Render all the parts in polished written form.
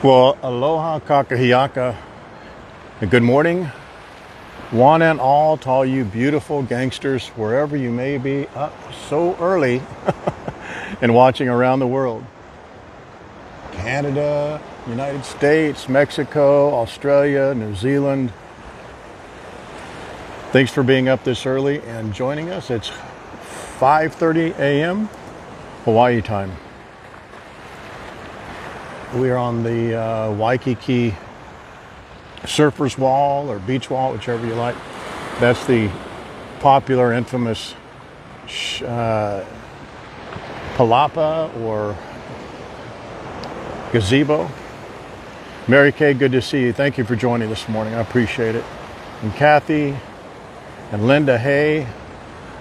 Well, aloha kakahiaka, and good morning, one and all, to all you beautiful gangsters, wherever you may be up so early and watching around the world. Canada, United States, Mexico, Australia, New Zealand. Thanks for being up this early and joining us. It's 5:30 a.m. Hawaii time. We are on the Waikiki Surfer's Wall or Beach Wall, whichever you like. That's the popular, infamous palapa or gazebo. Mary Kay, good to see you. Thank you for joining this morning. I appreciate it. And Kathy and Linda Hay.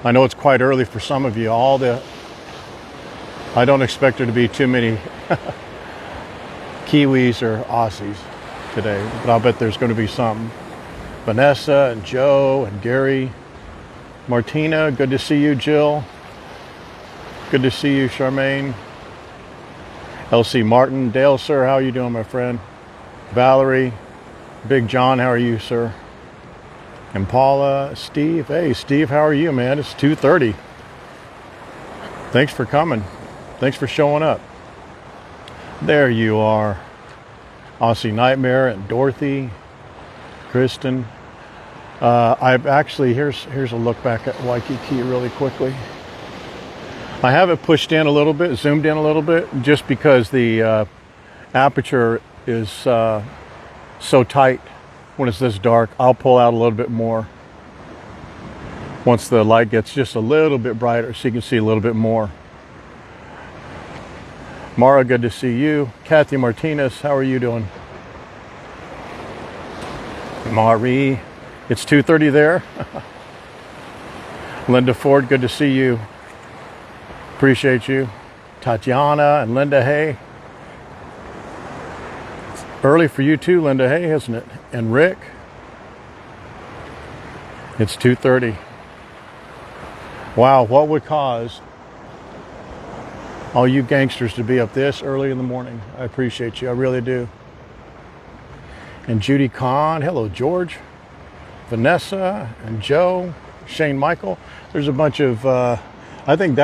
I know it's quite early for some of you. I don't expect there to be too many Kiwis or Aussies today, but I'll bet there's going to be some. Vanessa and Joe and Gary. Martina, good to see you. Jill, good to see you. Charmaine. LC Martin. Dale, sir, how are you doing, my friend? Valerie. Big John, how are you, sir? And Paula. Steve. Hey, Steve, how are you, man? It's 2:30. Thanks for coming. Thanks for showing up. There you are. Aussie Nightmare and Dorothy, Kristen. I've actually, here's a look back at Waikiki really quickly. I have it pushed in a little bit, zoomed in a little bit, just because the aperture is so tight when it's this dark. I'll pull out a little bit more once the light gets just a little bit brighter so you can see a little bit more. Mara, good to see you. Kathy Martinez, how are you doing? Marie, it's 2:30 there. Linda Ford, good to see you. Appreciate you. Tatiana and Linda Hay. It's early for you too, Linda Hay, isn't it? And Rick. It's 2:30. Wow, what would cause all you gangsters to be up this early in the morning? I appreciate you. I really do. And Judy Kahn. Hello, George. Vanessa and Joe. Shane Michael. There's a bunch of, I think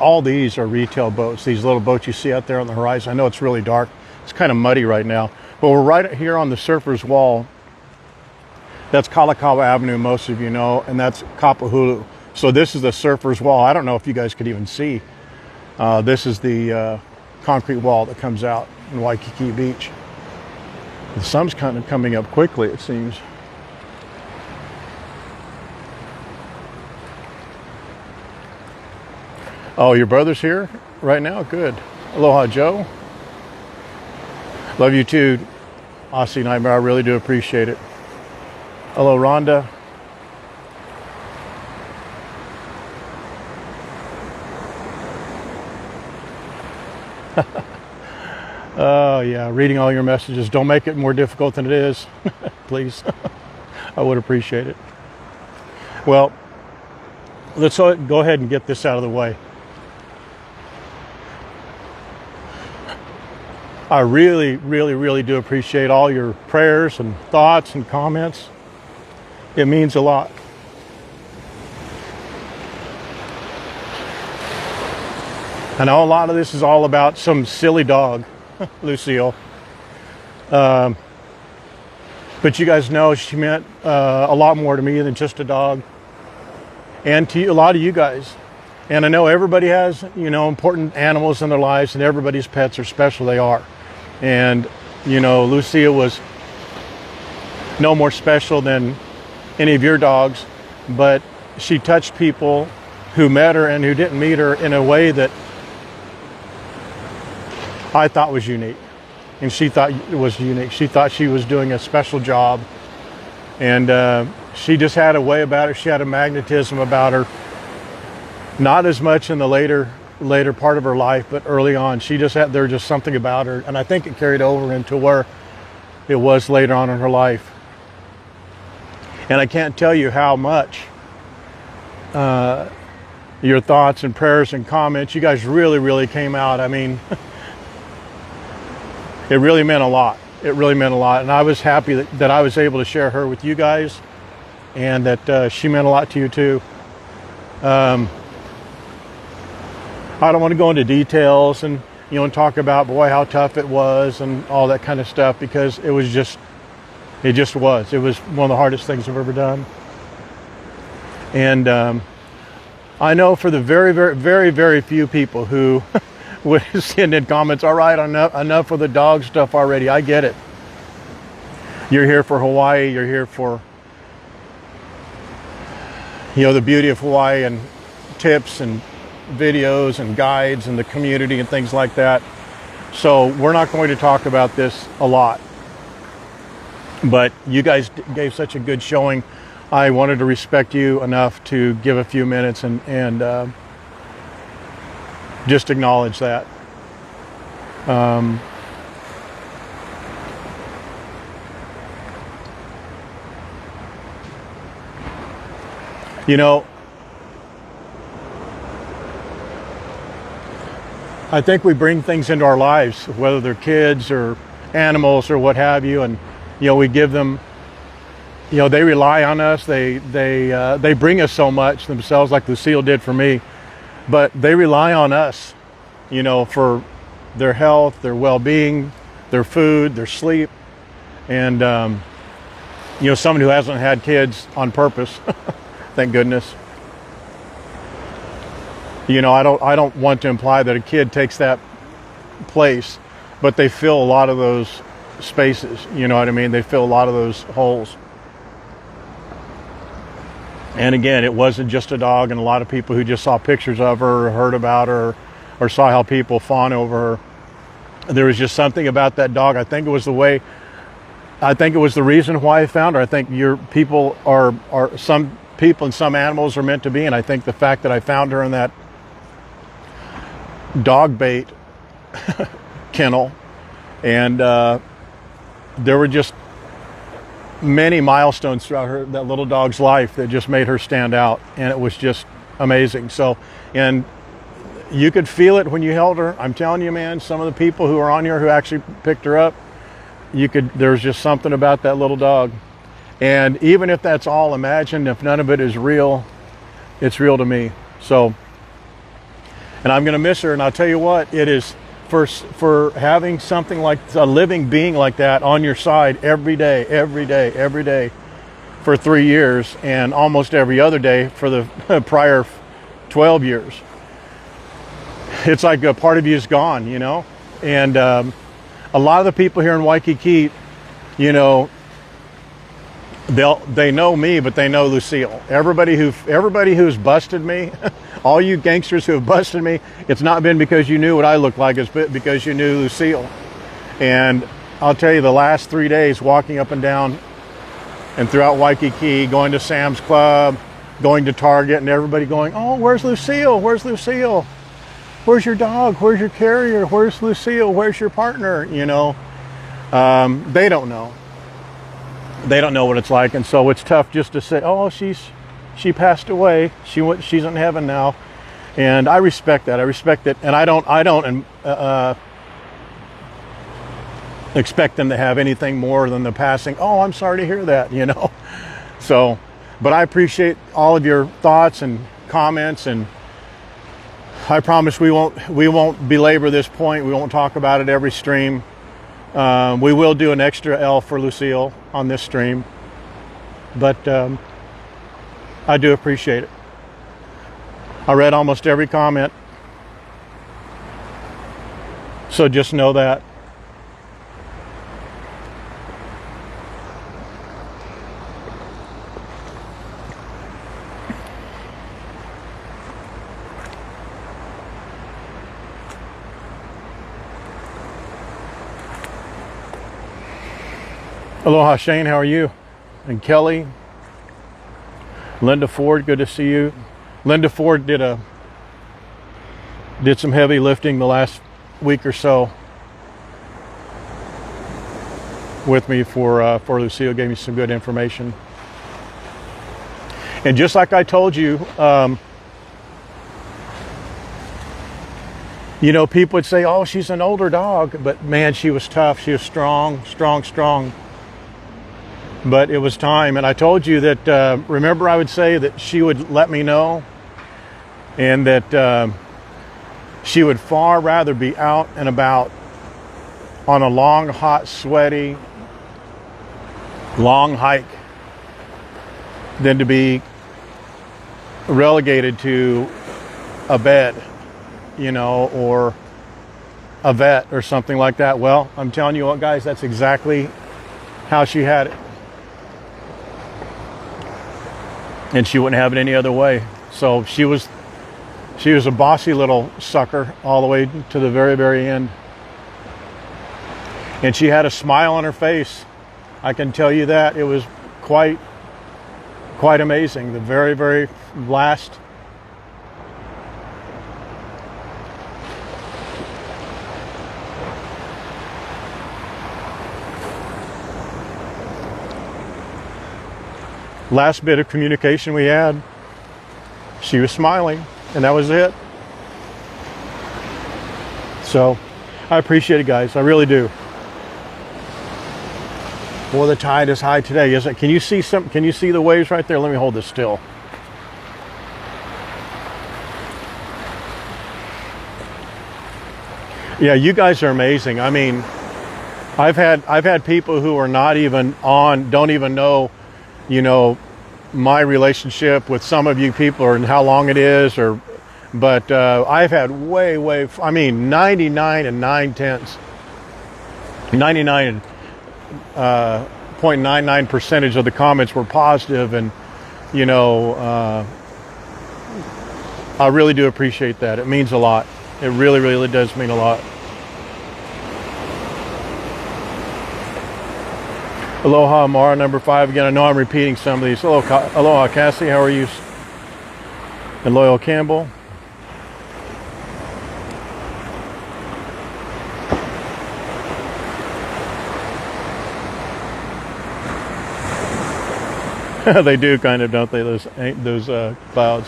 all these are retail boats. These little boats you see out there on the horizon. I know it's really dark. It's kind of muddy right now. But we're right here on the Surfer's Wall. That's Kalakaua Avenue, most of you know. And that's Kapahulu. So this is the Surfer's Wall. I don't know if you guys could even see. This is the concrete wall that comes out in Waikiki Beach. The sun's kind of coming up quickly, it seems. Oh, your brother's here right now? Good. Aloha, Joe. Love you too, Aussie Nightmare. I really do appreciate it. Hello, Rhonda. Oh, yeah, reading all your messages. Don't make it more difficult than it is, please. I would appreciate it. Well, let's go ahead and get this out of the way. I really, really, really do appreciate all your prayers and thoughts and comments. It means a lot. I know a lot of this is all about some silly dog, Lucille. But you guys know she meant a lot more to me than just a dog. And to a lot of you guys. And I know everybody has, important animals in their lives, and everybody's pets are special. They are. And, Lucille was no more special than any of your dogs. But she touched people who met her and who didn't meet her in a way that I thought was unique, and she thought it was unique. She thought she was doing a special job, and she just had a way about her. She had a magnetism about her. Not as much in the later part of her life, but early on, there was just something about her, and I think it carried over into where it was later on in her life. And I can't tell you how much your thoughts and prayers and comments, you guys really, really came out. I mean. it really meant a lot. It really meant a lot. And I was happy that I was able to share her with you guys, and that she meant a lot to you too. I don't want to go into details and, and talk about, boy, how tough it was and all that kind of stuff, because it was just, it was one of the hardest things I've ever done. And I know for the very, very, very, very few people who would send in comments, all right, enough with the dog stuff already. I get it. You're here for Hawaii. You're here for, the beauty of Hawaii and tips and videos and guides and the community and things like that. So we're not going to talk about this a lot. But you guys gave such a good showing. I wanted to respect you enough to give a few minutes and just acknowledge that. I think we bring things into our lives, whether they're kids or animals or what have you, and we give them. They rely on us. They bring us so much themselves, like Lucille did for me. But they rely on us, for their health, their well-being, their food, their sleep, and someone who hasn't had kids on purpose, thank goodness. I don't want to imply that a kid takes that place, but they fill a lot of those spaces. You know what I mean? They fill a lot of those holes. And again, it wasn't just a dog, and a lot of people who just saw pictures of her or heard about her or saw how people fawn over her. There was just something about that dog. I think it was the reason why I found her. I think people are some people and some animals are meant to be, and I think the fact that I found her in that dog bait kennel, and there were just many milestones throughout that little dog's life that just made her stand out, and it was just amazing. So, and you could feel it when you held her. I'm telling you, man, some of the people who are on here who actually picked her up, there's just something about that little dog. And even if that's all imagined, if none of it is real, it's real to me. So, and I'm going to miss her, and I'll tell you what, it is for having something like a living being like that on your side every day for 3 years, and almost every other day for the prior 12 years. It's like a part of you is gone, and a lot of the people here in Waikiki, they know me, but they know Lucille. Everybody who's busted me, all you gangsters who have busted me, it's not been because you knew what I looked like, it's because you knew Lucille. And I'll tell you, the last 3 days walking up and down and throughout Waikiki, going to Sam's Club, going to Target, and everybody going, oh, where's Lucille? Where's Lucille? Where's your dog? Where's your carrier? Where's Lucille? Where's your partner? They don't know. They don't know what it's like, and so it's tough just to say, oh, she passed away. She's in heaven now, and I respect that. I respect it, and I don't expect them to have anything more than the passing. Oh, I'm sorry to hear that. So, but I appreciate all of your thoughts and comments, and I promise we won't belabor this point. We won't talk about it every stream. We will do an extra L for Lucille on this stream, but I do appreciate it. I read almost every comment, so just know that. Aloha, Shane, how are you? And Kelly, Linda Ford, good to see you. Linda Ford did some heavy lifting the last week or so with me for Lucille, gave me some good information. And just like I told you, You know, people would say, oh, she's an older dog, but man, she was tough. She was strong, strong, strong. But it was time. And I told you that, remember I would say that she would let me know, and that she would far rather be out and about on a long, hot, sweaty, long hike than to be relegated to a bed, you know, or a vet or something like that. Well, I'm telling you what, guys, that's exactly how she had it. And she wouldn't have it any other way. So she was a bossy little sucker all the way to the very, very end. And she had a smile on her face. I can tell you that. It was quite amazing. The very, very last bit of communication we had, she was smiling, and that was it. So I appreciate it, guys. I really do. Well, the tide is high today, isn't it? Can you see the waves right there? Let me hold this still. Yeah, you guys are amazing. I mean, I've had people who are not even on, don't even know, you know, my relationship with some of you people, or how long it is, but I've had way, I mean, 99 and 0.99% of the comments were positive, and you know, I really do appreciate that. It means a lot. It really does mean a lot. Aloha, Mara, number 5 again. I know I'm repeating some of these. Aloha, Cassie, how are you? And Loyal Campbell. They do kind of, don't they? Those clouds.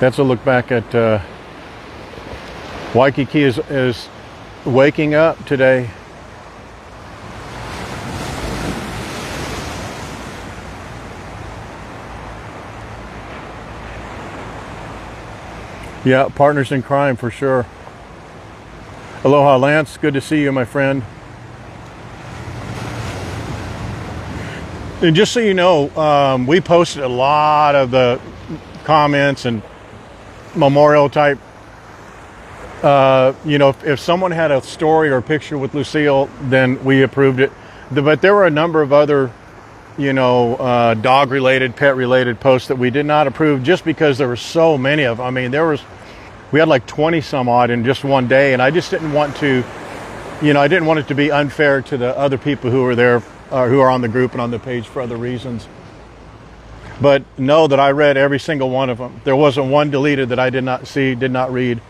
That's a look back at Waikiki is waking up today. Yeah, partners in crime for sure. Aloha, Lance. Good to see you, my friend. And just so you know, we posted a lot of the comments and memorial type. You know, if someone had a story or a picture with Lucille, then we approved it. But there were a number of other, you know, dog-related, pet-related posts that we did not approve, just because there were so many of them. I mean, we had like 20 some odd in just one day, and I just didn't want to, you know, I didn't want it to be unfair to the other people who were there, who are on the group and on the page for other reasons. But know that I read every single one of them. There wasn't one deleted that I did not see, did not read.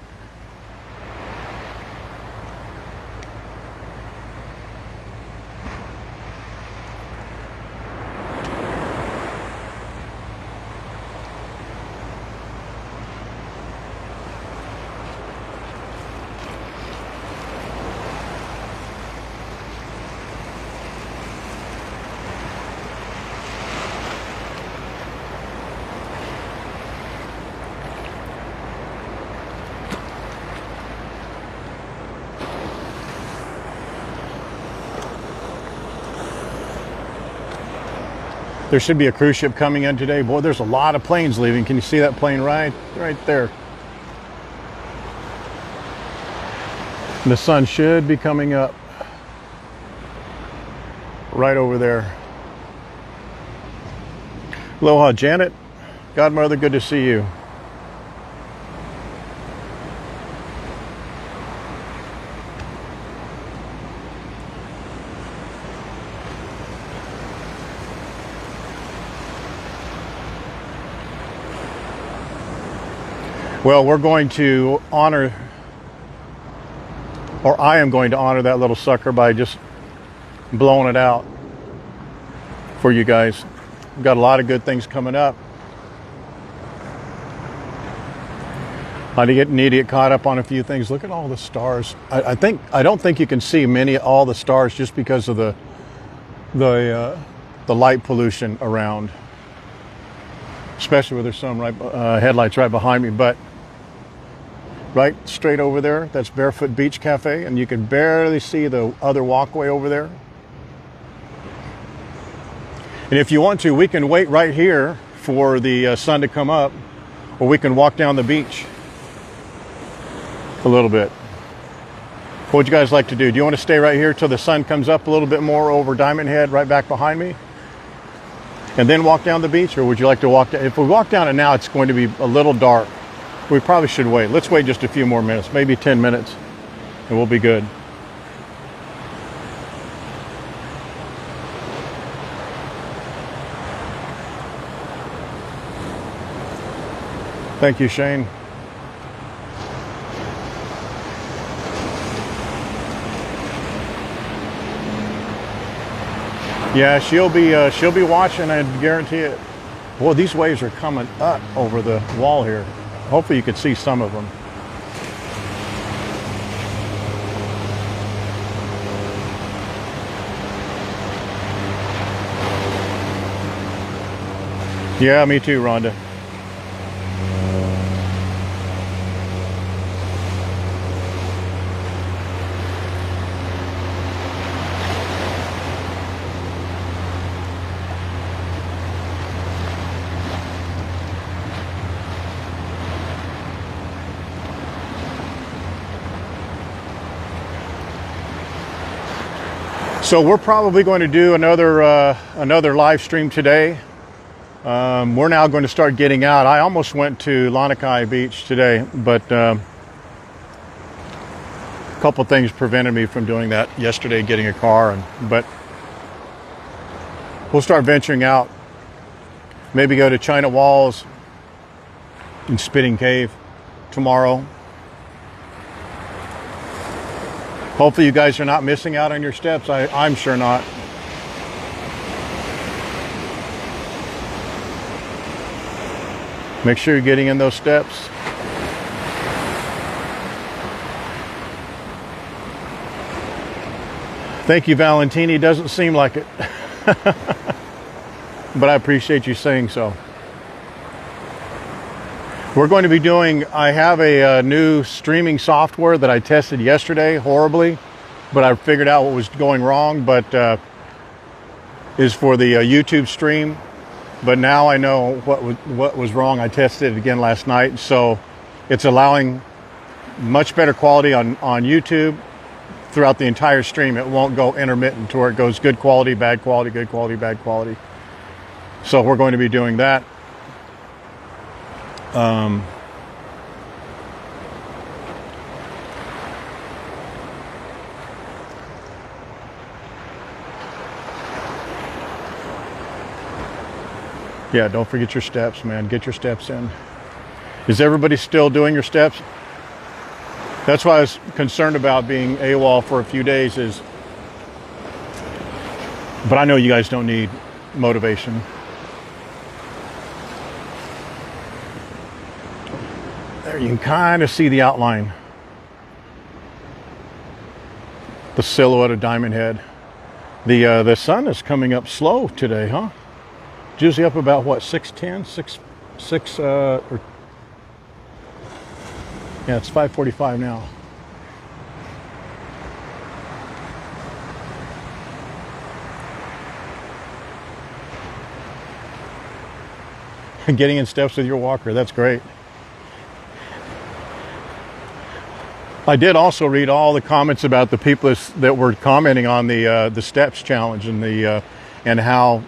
There should be a cruise ship coming in today. Boy, there's a lot of planes leaving. Can you see that plane right there? The sun should be coming up right over there. Aloha, Janet. Godmother, good to see you. Well, we're going to honor, or I am going to honor that little sucker by just blowing it out for you guys. We've got a lot of good things coming up. I need to get caught up on a few things. Look at all the stars. I don't think you can see all the stars just because of the light pollution around, especially with there's some headlights right behind me. But right straight over there, that's Barefoot Beach Cafe, and you can barely see the other walkway over there. And if you want to, we can wait right here for the sun to come up, or we can walk down the beach a little bit. What would you guys like to do? Do you want to stay right here till the sun comes up a little bit more over Diamond Head right back behind me, and then walk down the beach? Or would you like to walk down? If we walk down it now, it's going to be a little dark. We probably should wait. Let's wait just a few more minutes, maybe 10 minutes, and we'll be good. Thank you, Shane. Yeah, she'll be watching, I guarantee it. Well, these waves are coming up over the wall here. Hopefully you can see some of them. Yeah, me too, Rhonda. So we're probably going to do another live stream today. We're now going to start getting out. I almost went to Waikiki Beach today, but a couple things prevented me from doing that yesterday, getting a car. But we'll start venturing out. Maybe go to China Walls and Spitting Cave tomorrow. Hopefully you guys are not missing out on your steps. I'm sure not. Make sure you're getting in those steps. Thank you, Valentini. Doesn't seem like it. But I appreciate you saying so. We're going to be doing, I have a new streaming software that I tested yesterday horribly, but I figured out what was going wrong, but is for the YouTube stream. But now I know what was wrong. I tested it again last night. So it's allowing much better quality on YouTube throughout the entire stream. It won't go intermittent to where it goes good quality, bad quality, good quality, bad quality. So we're going to be doing that. Yeah, don't forget your steps, man. Get your steps in. Is everybody still doing your steps? That's why I was concerned about being AWOL for a few days but I know you guys don't need motivation. There you can kind of see the outline. The silhouette of Diamond Head. The sun is coming up slow today, huh? It's usually up about what, 6:10, 6 or yeah, it's 5:45 now. Getting in steps with your walker, that's great. I did also read all the comments about the people that were commenting on the steps challenge and how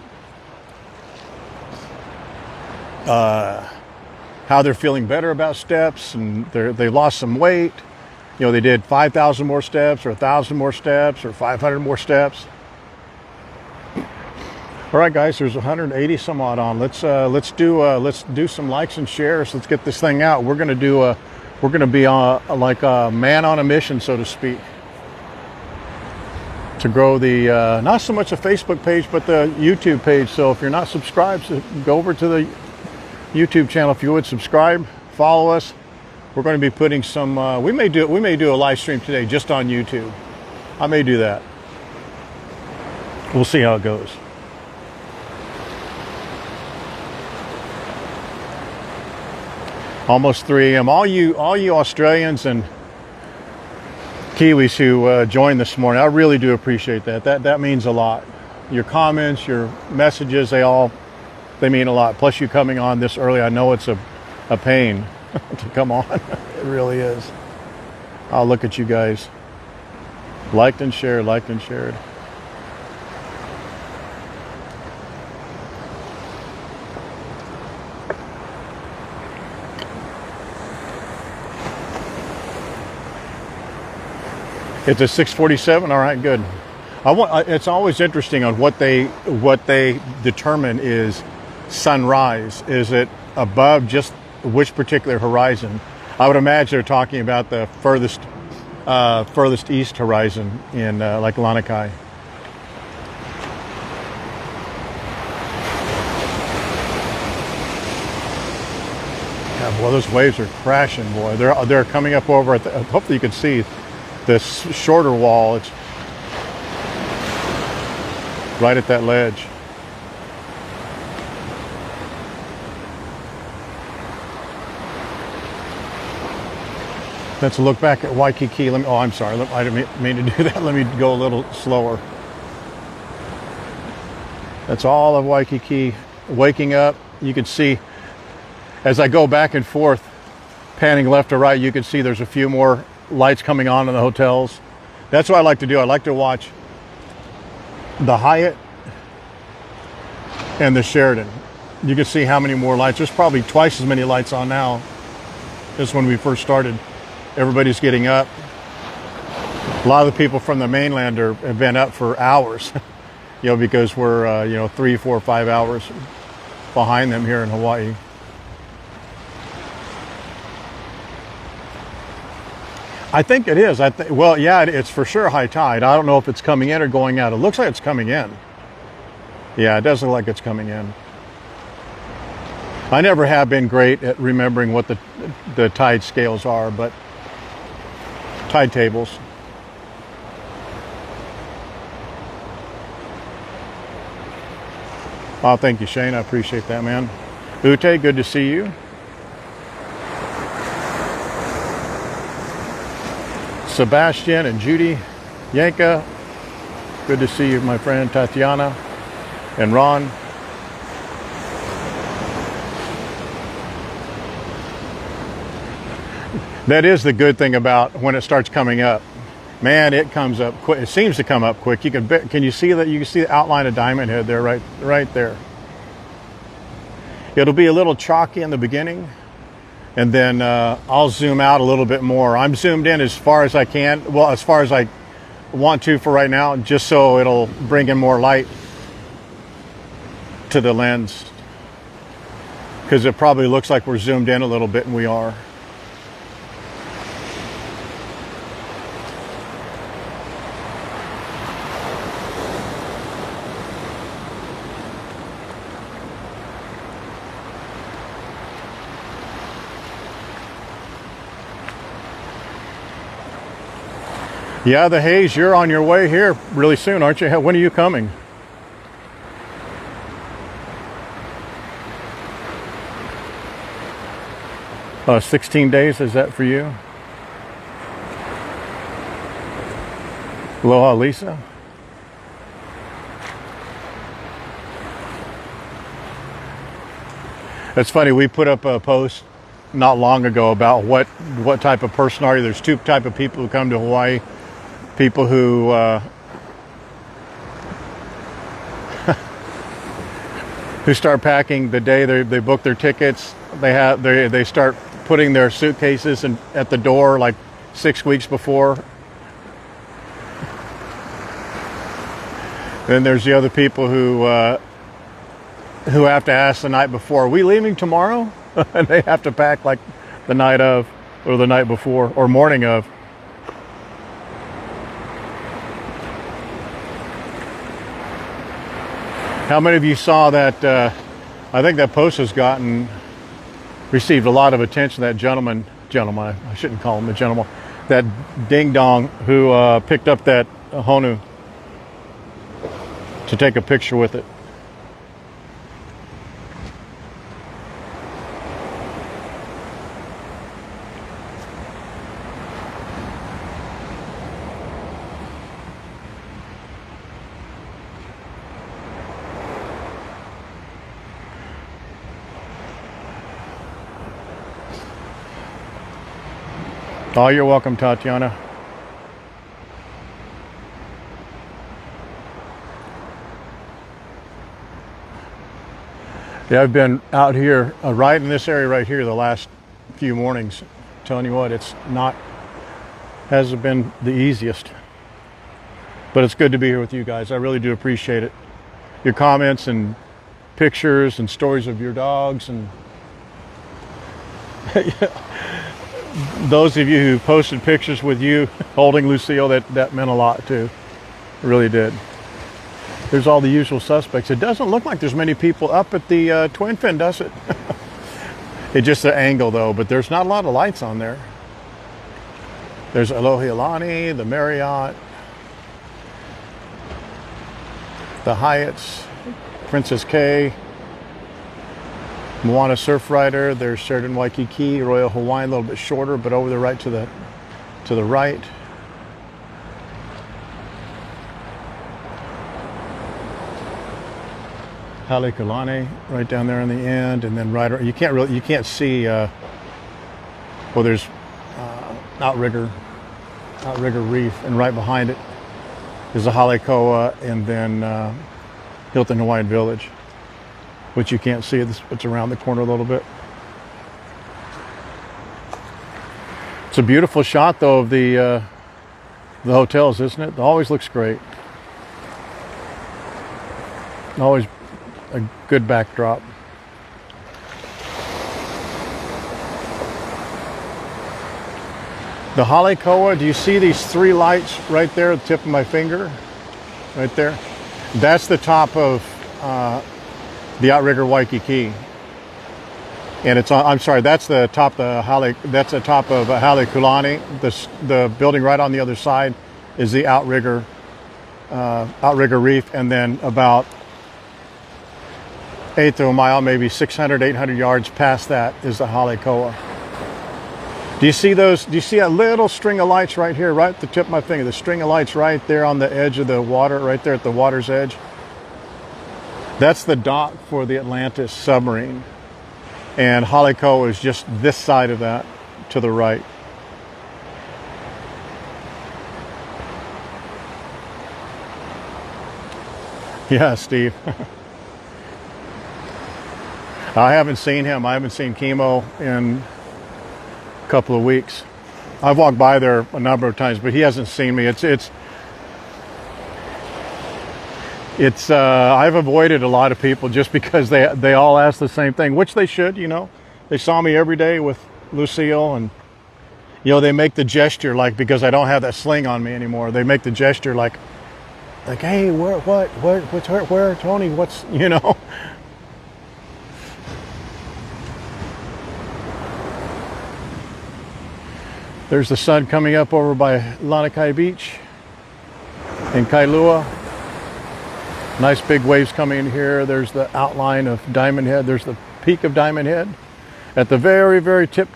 they're feeling better about steps, and they lost some weight. You know, they did 5,000 more steps, or 1,000 more steps, or 500 more steps. All right, guys, there's 180 some odd on. Let's do some likes and shares. Let's get this thing out. We're gonna be like a man on a mission, so to speak, to grow the not so much a Facebook page, but the YouTube page. So if you're not subscribed, go over to the YouTube channel. If you would subscribe, follow us, We're going to be putting some. We may do a live stream today just on YouTube. I may do that. We'll see how it goes. Almost 3 a.m. All you Australians and Kiwis who joined this morning, I really do appreciate that. That means a lot. Your comments, your messages, they mean a lot. Plus you coming on this early, I know it's a pain to come on. It really is. I'll look at you guys. Liked and shared, liked and shared. It's a 6:47. All right, good. It's always interesting on what they determine is sunrise. Is it above just which particular horizon? I would imagine they're talking about the furthest east horizon in like Lanakai. Yeah, boy, those waves are crashing, boy. They're coming up over. Hopefully, you can see this shorter wall. It's right at that ledge. Let's look back at Waikiki. Oh, I'm sorry. I didn't mean to do that. Let me go a little slower. That's all of Waikiki waking up. You can see as I go back and forth, panning left to right, you can see there's a few more lights coming on in the hotels. That's what I like to do. I like to watch the Hyatt and the Sheraton. You can see how many more lights. There's probably twice as many lights on now as when we first started. Everybody's getting up. A lot of the people from the mainland have been up for hours, because we're 3, 4, 5 hours behind them here in Hawaii. I think it is. Well, yeah, it's for sure high tide. I don't know if it's coming in or going out. It looks like it's coming in. Yeah, it does look like it's coming in. I never have been great at remembering what the tide scales are, but tide tables. Oh, thank you, Shane. I appreciate that, man. Ute, good to see you. Sebastian and Judy, Yanka, good to see you, my friend. Tatiana and Ron. That is the good thing about when it starts coming up. Man, it comes up quick. It seems to come up quick. Can you see that? You can see the outline of Diamond Head there, right there. It'll be a little chalky in the beginning, and then I'll zoom out a little bit more. I'm zoomed in as far as I can. Well, as far as I want to for right now, just so it'll bring in more light to the lens, because it probably looks like we're zoomed in a little bit, and we are. Yeah, the Hayes, you're on your way here really soon, aren't you? When are you coming? Uh, 16 days, is that for you? Aloha, Lisa. It's funny, we put up a post not long ago about what type of person are you. There's two type of people who come to Hawaii. People who who start packing the day they book their tickets. They start putting their suitcases at the door like 6 weeks before. Then there's the other people who have to ask the night before, are we leaving tomorrow? And they have to pack like the night of, or the night before, or morning of. How many of you saw that? I think that post has received a lot of attention. That gentleman gentleman, I shouldn't call him a gentleman, that ding dong who picked up that Honu to take a picture with it. Oh, you're welcome, Tatiana. Yeah, I've been out here, right in this area right here, the last few mornings. Telling you what, hasn't been the easiest, but it's good to be here with you guys. I really do appreciate it. Your comments and pictures and stories of your dogs, and those of you who posted pictures with you holding Lucille, that meant a lot too. It really did. There's all the usual suspects. It doesn't look like there's many people up at the Twin Fin, does it? It's just the angle though, but there's not a lot of lights on there. There's Alohialani, the Marriott, the Hyatts, Princess K, Moana Surfrider. There's Sheraton Waikiki, Royal Hawaiian, a little bit shorter, but over the right to the right. Halekulani right down there in the end, and then you can't see. Well, there's Outrigger Reef, and right behind it is the Halekoa, and then Hilton Hawaiian Village, which you can't see. It's around the corner a little bit. It's a beautiful shot though of the hotels, isn't it? It always looks great. Always a good backdrop. The Halekoa, do you see these three lights right there at the tip of my finger? Right there? That's the top of the Outrigger Waikiki. And it's on, I'm sorry, that's the top of Halekulani. The building right on the other side is the Outrigger Reef, and then about eighth of a mile, maybe 600, 800 yards past that is the Halekoa. Do you see those? Do you see a little string of lights right here, right at the tip of my finger? The string of lights right there on the edge of the water, right there at the water's edge. That's the dock for the Atlantis submarine. And Halekoa is just this side of that to the right. Yeah, Steve. I haven't seen him. I haven't seen Chemo in a couple of weeks. I've walked by there a number of times, but he hasn't seen me. I've avoided a lot of people just because they all ask the same thing, which they should, you know. They saw me every day with Lucille, and you know, they make the gesture like, because I don't have that sling on me anymore, they make the gesture like, hey, where Tony, what's, you know. There's the sun coming up over by Waikiki Beach in Kailua. Nice big waves coming in here. There's the outline of Diamond Head. There's the peak of Diamond Head. At the very, very tip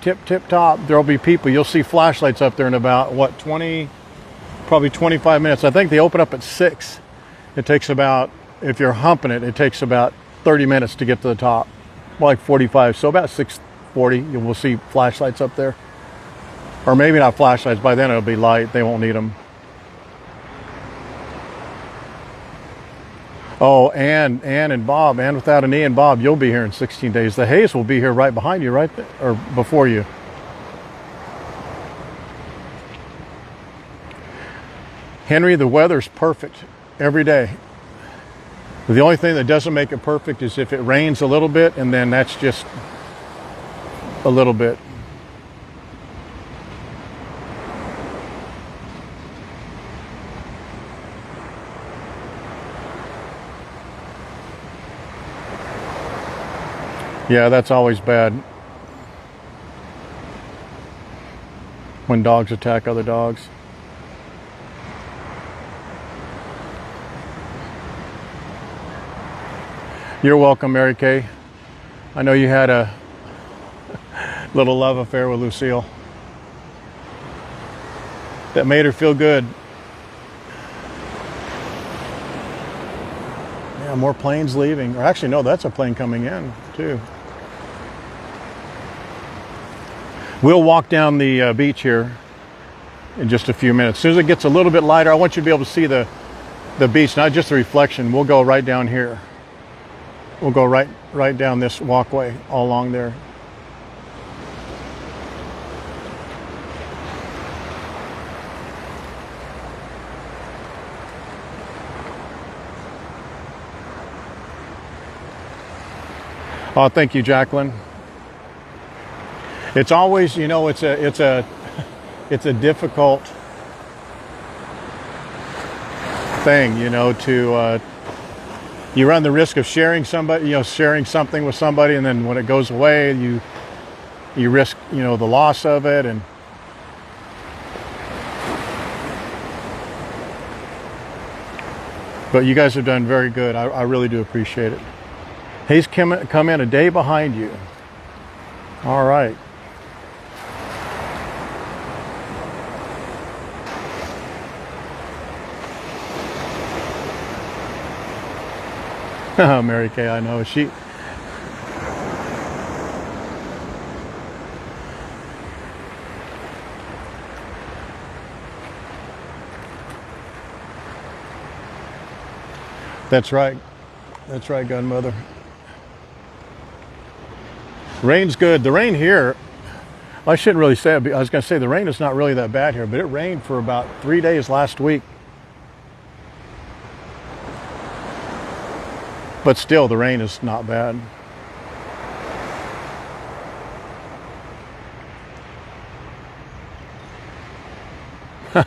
top, there'll be people. You'll see flashlights up there in about, what, probably 25 minutes. I think they open up at 6. It takes about, if you're humping it, it takes about 30 minutes to get to the top. More like 45. So about 6:40, you will see flashlights up there. Or maybe not flashlights. By then it'll be light. They won't need them. Oh, Ann and Bob, Ann without an E, and Bob, you'll be here in 16 days. The Hayes will be here right behind you, right there, or before you. Henry, the weather's perfect every day. The only thing that doesn't make it perfect is if it rains a little bit, and then that's just a little bit. Yeah, that's always bad. when dogs attack other dogs. You're welcome, Mary Kay. I know you had a little love affair with Lucille that made her feel good. Yeah, more planes leaving. Or actually, no, that's a plane coming in, too. We'll walk down the beach here in just a few minutes. As soon as it gets a little bit lighter, I want you to be able to see the beach, not just the reflection. We'll go right down here. We'll go right down this walkway all along there. Oh, thank you, Jacqueline. It's always, you know, it's a difficult thing, you know, to you run the risk of sharing something with somebody, and then when it goes away, you risk, you know, the loss of it. And but you guys have done very good. I really do appreciate it. He's come in a day behind you. All right. Mary Kay, I know. That's right. That's right, Gunmother. Rain's good. The rain here, I shouldn't really say it. I was going to say the rain is not really that bad here, but it rained for about 3 days last week. But still, the rain is not bad.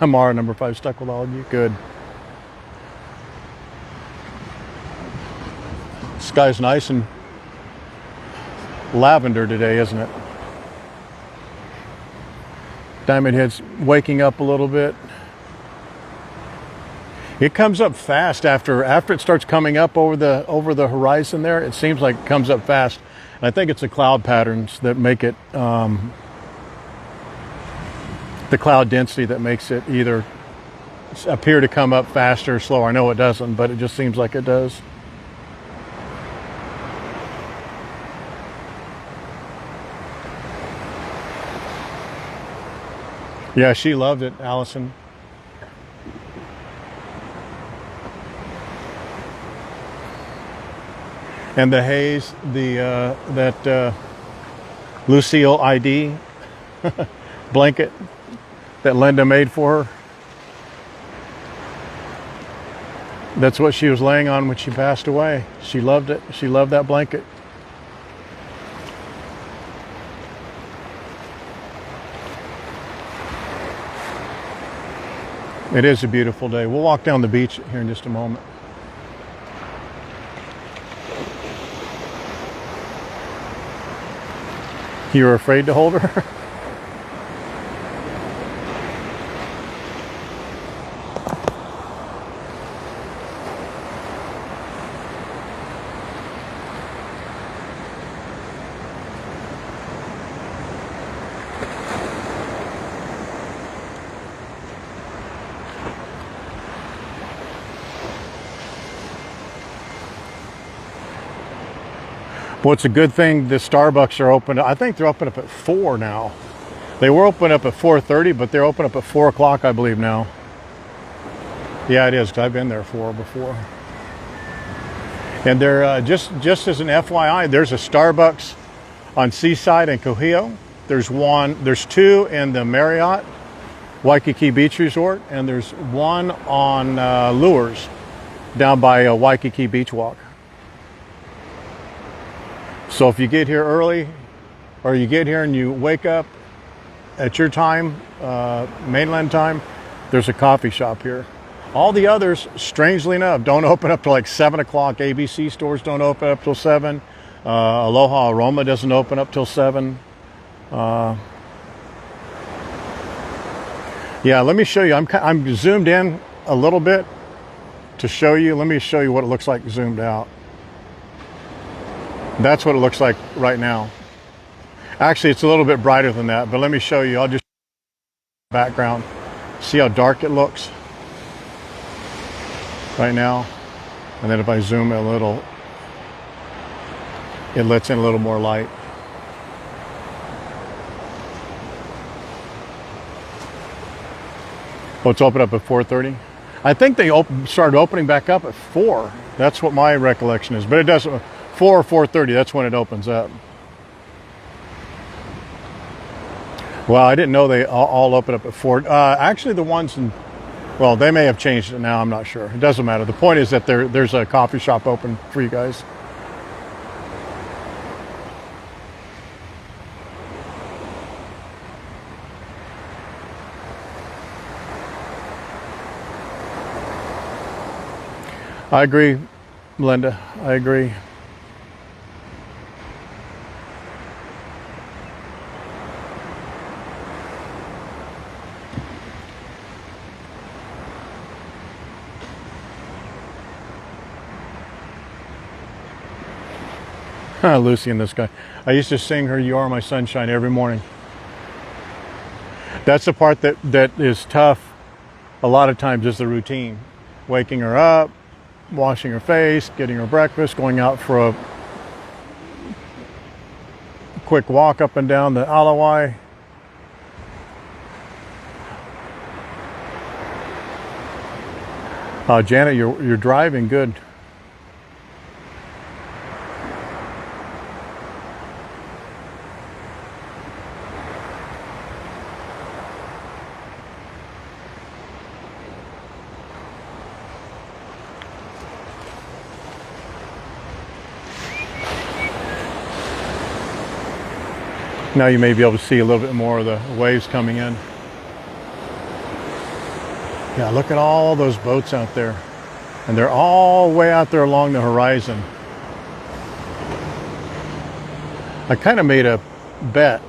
Mara, number 5, stuck with all of you. Good. Sky's nice and lavender today, isn't it? Diamond Head's waking up a little bit. It comes up fast after it starts coming up over the horizon there. It seems like it comes up fast. And I think it's the cloud patterns that make it, the cloud density that makes it either appear to come up faster or slower. I know it doesn't, but it just seems like it does. Yeah, she loved it, Allison. And the haze, that Lucille ID blanket that Linda made for her. That's what she was laying on when she passed away. She loved it. She loved that blanket. It is a beautiful day. We'll walk down the beach here in just a moment. You were afraid to hold her? Well, it's a good thing the Starbucks are open. I think they're open up at 4 now. They were open up at 4:30, but they're open up at 4 o'clock, I believe, now. Yeah, it is, because I've been there before. And they're, just as an FYI, there's a Starbucks on Seaside and Kohio. There's 2 in the Marriott Waikiki Beach Resort, and there's 1 on Lures down by Waikiki Beach Walk. So if you get here early, or you get here and you wake up at your time, mainland time, there's a coffee shop here. All the others, strangely enough, don't open up till like 7 o'clock. ABC stores don't open up till 7. Aloha Aroma doesn't open up till 7. Yeah, let me show you. I'm zoomed in a little bit to show you. Let me show you what it looks like zoomed out. That's what it looks like right now. Actually, it's a little bit brighter than that, but let me show you. I'll just background. See how dark it looks right now? And then if I zoom a little, it lets in a little more light. Oh, it's opened up at 4:30. I think they started opening back up at 4. That's what my recollection is. But it doesn't. 4 or 4:30. That's when it opens up. Well, I didn't know they all open up at 4. Actually, the ones in, well, they may have changed it now. I'm not sure. It doesn't matter. The point is that there's a coffee shop open for you guys. I agree, Linda. I agree. Lucy and this guy. I used to sing her "You Are My Sunshine" every morning. That's the part that is tough. A lot of times is the routine. Waking her up, washing her face, getting her breakfast, going out for a quick walk up and down the Alawai. Janet, you're driving good. Now you may be able to see a little bit more of the waves coming in. Yeah, look at all those boats out there. And they're all way out there along the horizon. I kind of made a bet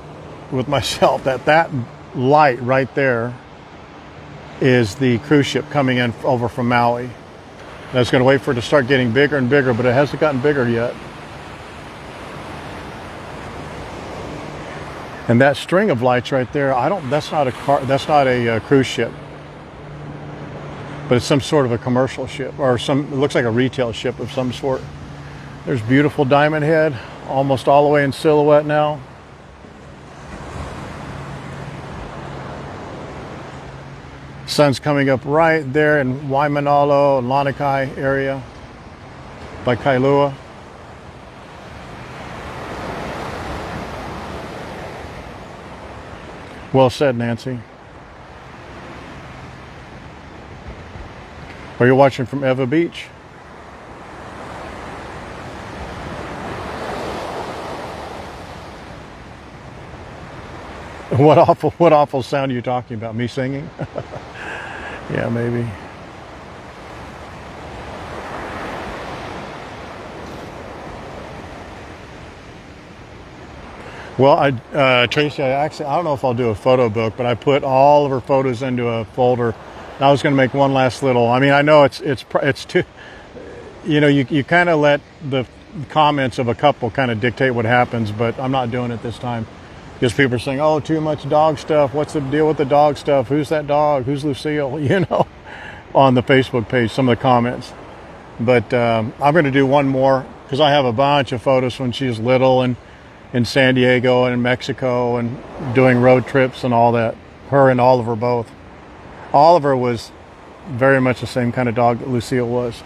with myself that light right there is the cruise ship coming in over from Maui. And I was going to wait for it to start getting bigger and bigger, but it hasn't gotten bigger yet. And that string of lights right there, that's not a cruise ship. But it's some sort of a commercial ship, or it looks like a retail ship of some sort. There's beautiful Diamond Head, almost all the way in silhouette now. Sun's coming up right there in Waimanalo and Lanikai area by Kailua. Well said, Nancy. Are you watching from Eva Beach? What awful sound are you talking about? Me singing? Yeah, maybe. Well, Tracy, I don't know if I'll do a photo book, but I put all of her photos into a folder. I was going to make one last little. I mean, I know it's too. You know, you kind of let the comments of a couple kind of dictate what happens, but I'm not doing it this time because people are saying, "Oh, too much dog stuff. What's the deal with the dog stuff? Who's that dog? Who's Lucille?" You know, on the Facebook page, some of the comments. But I'm going to do one more because I have a bunch of photos when she was little and in San Diego and in Mexico and doing road trips and all that. Her and Oliver both. Oliver was very much the same kind of dog that Lucille was.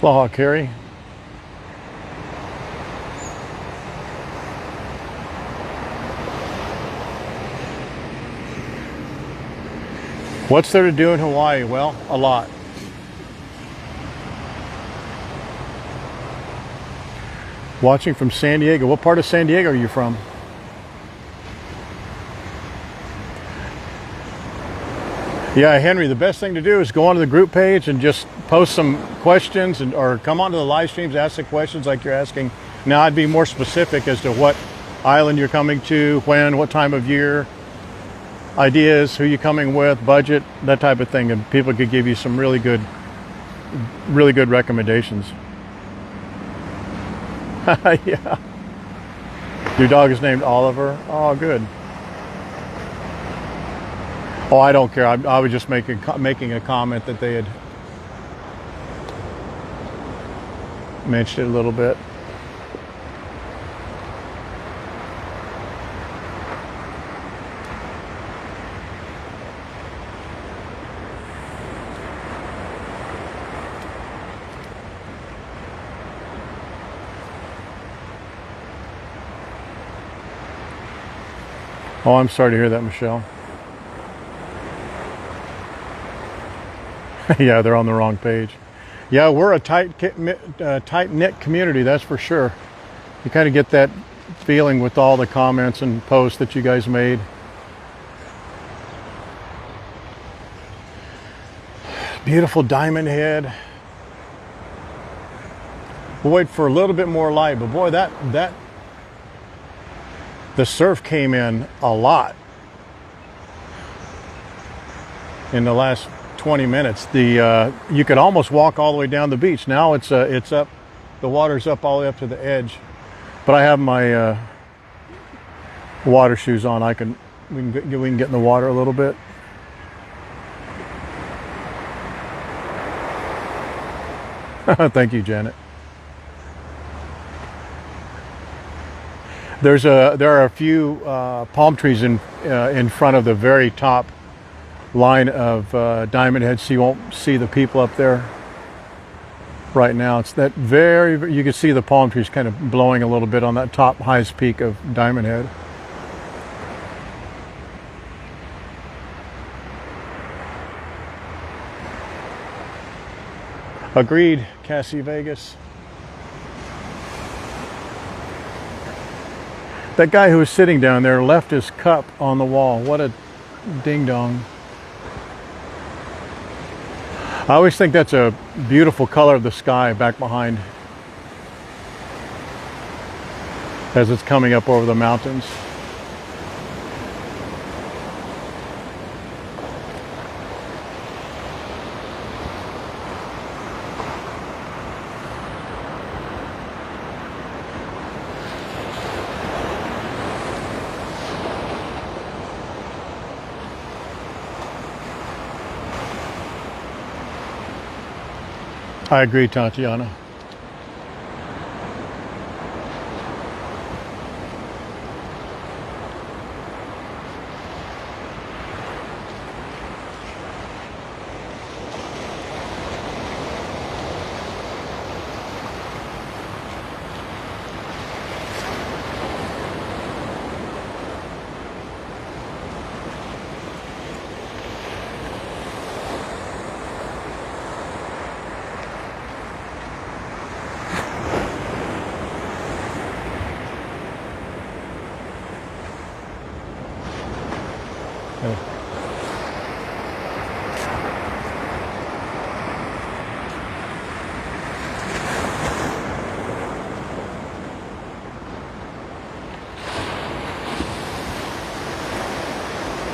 Aloha, Carrie. What's there to do in Hawaii? Well, a lot. Watching from San Diego. What part of San Diego are you from? Yeah, Henry, the best thing to do is go onto the group page and just post some questions or come onto the live streams, ask the questions like you're asking Now I'd be more specific as to what island you're coming to, when, what time of year, ideas, who you're coming with, budget, that type of thing, and people could give you some really good recommendations. Yeah. Your dog is named Oliver? Oh, good. Oh, I don't care. I was just making a comment that they had mentioned it a little bit. Oh, I'm sorry to hear that, Michelle. Yeah, they're on the wrong page. Yeah, we're a tight-knit community, that's for sure. You kind of get that feeling with all the comments and posts that you guys made. Beautiful Diamond Head. We'll wait for a little bit more light, but boy, the surf came in a lot in the last 20 minutes. You could almost walk all the way down the beach. Now it's up, the water's up all the way up to the edge. But I have my water shoes on. We can get in the water a little bit. Thank you, Janet. There are a few palm trees in front of the very top line of Diamond Head, so you won't see the people up there right now. It's that you can see the palm trees kind of blowing a little bit on that top highest peak of Diamond Head. Agreed, Cassie Vegas. That guy who was sitting down there left his cup on the wall. What a ding dong. I always think that's a beautiful color of the sky back behind as it's coming up over the mountains. I agree, Tatiana.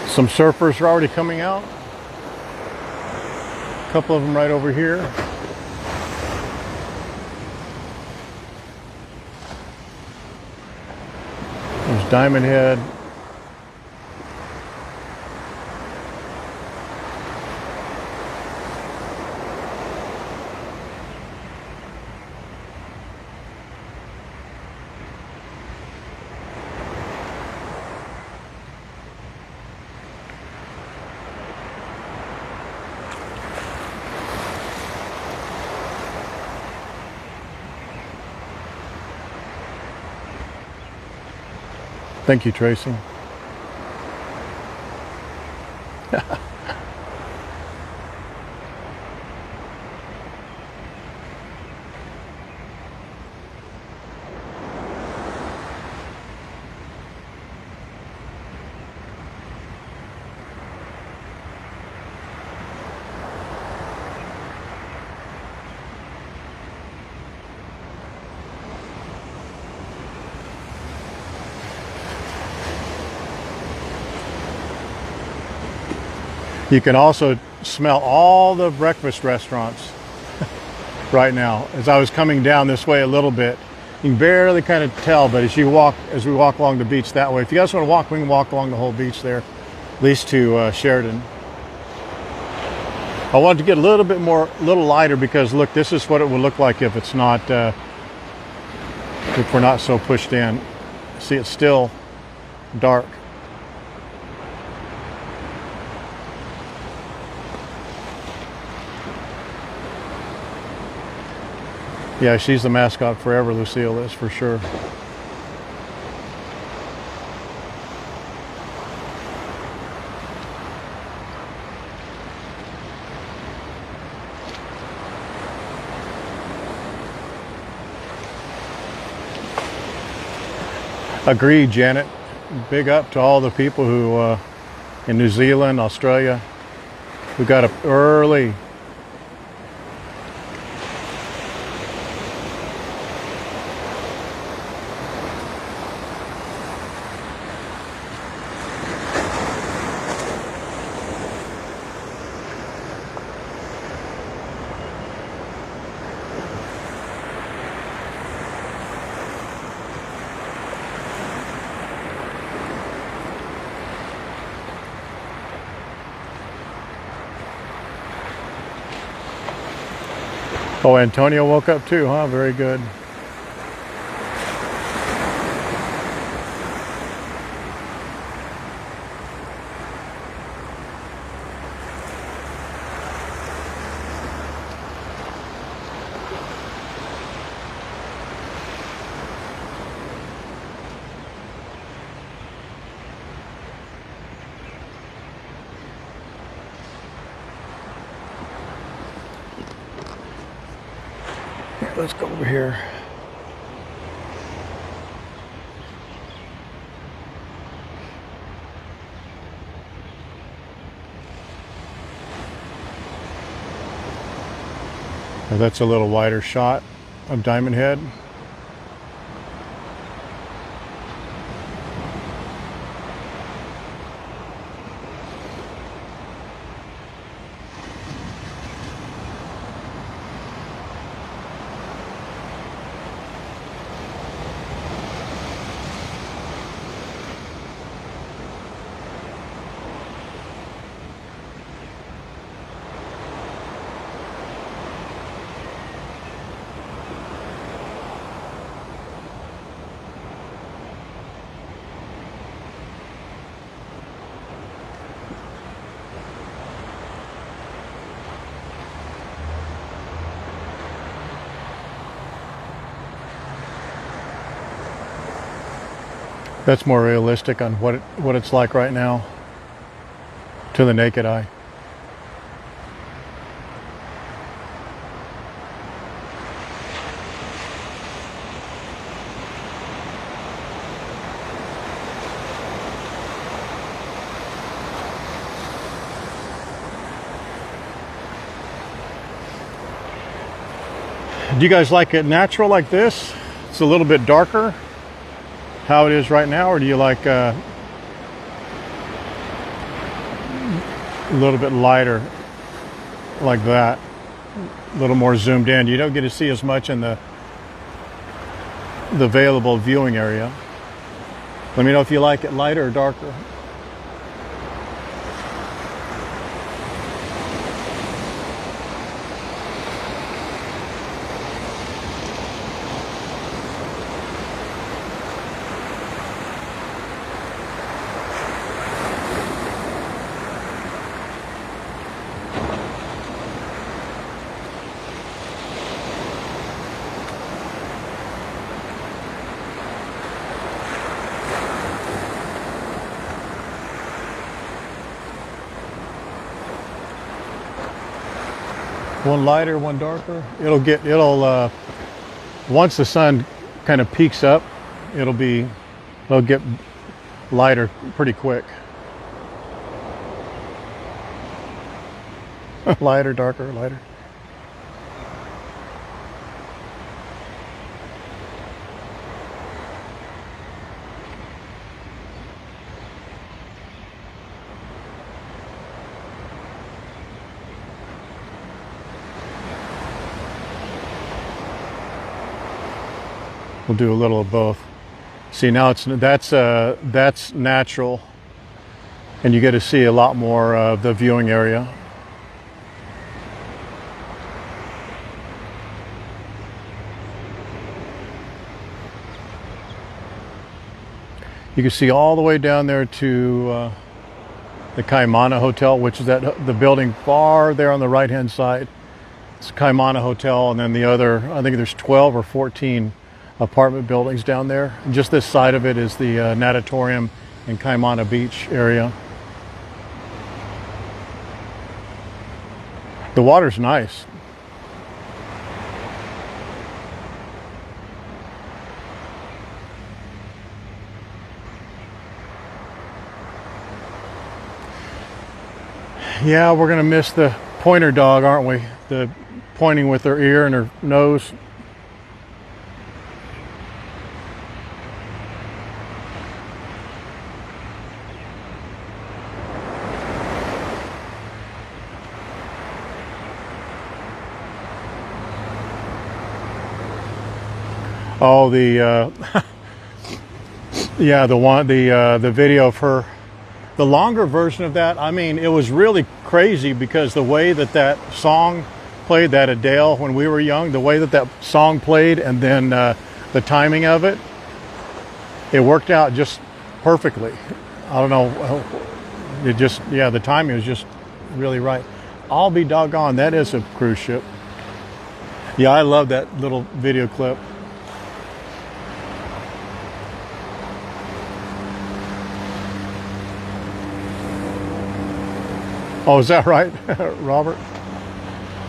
Some surfers are already coming out. A couple of them right over here. There's Diamond Head. Thank you, Tracy. You can also smell all the breakfast restaurants right now. As I was coming down this way a little bit, you can barely kind of tell, but as we walk along the beach that way, if you guys want to walk, we can walk along the whole beach there, at least to Sheridan. I wanted to get a little lighter because look, this is what it would look like if it's not, if we're not so pushed in. See, it's still dark. Yeah, she's the mascot forever, Lucille is, for sure. Agreed, Janet. Big up to all the people who in New Zealand, Australia, who got up early. Oh, Antonio woke up too, huh? Very good. Let's go over here. Now that's a little wider shot of Diamond Head. That's more realistic on what it's like right now to the naked eye. Do you guys like it natural like this? It's a little bit darker, how it is right now, or do you like a little bit lighter like that, a little more zoomed in? You don't get to see as much in the available viewing area. Let me know if you like it lighter or darker. One lighter, one darker. It'll once the sun kind of peaks up, it'll get lighter pretty quick. Lighter, darker, lighter. We'll do a little of both. See, now that's natural, and you get to see a lot more of the viewing area. You can see all the way down there to the Kaimana Hotel, which is the building far there on the right-hand side. It's Kaimana Hotel, and then the other, I think there's 12 or 14 apartment buildings down there. And just this side of it is the natatorium in Kaimana Beach area. The water's nice. Yeah, we're gonna miss the pointer dog, aren't we? The pointing with her ear and her nose. Oh, yeah, the video of her, the longer version of that. I mean, it was really crazy because the way that song played, that Adele, when we were young, the way that song played, and then the timing of it, it worked out just perfectly. I don't know, the timing was just really right. I'll be doggone, that is a cruise ship. Yeah, I love that little video clip. Oh, is that right, Robert?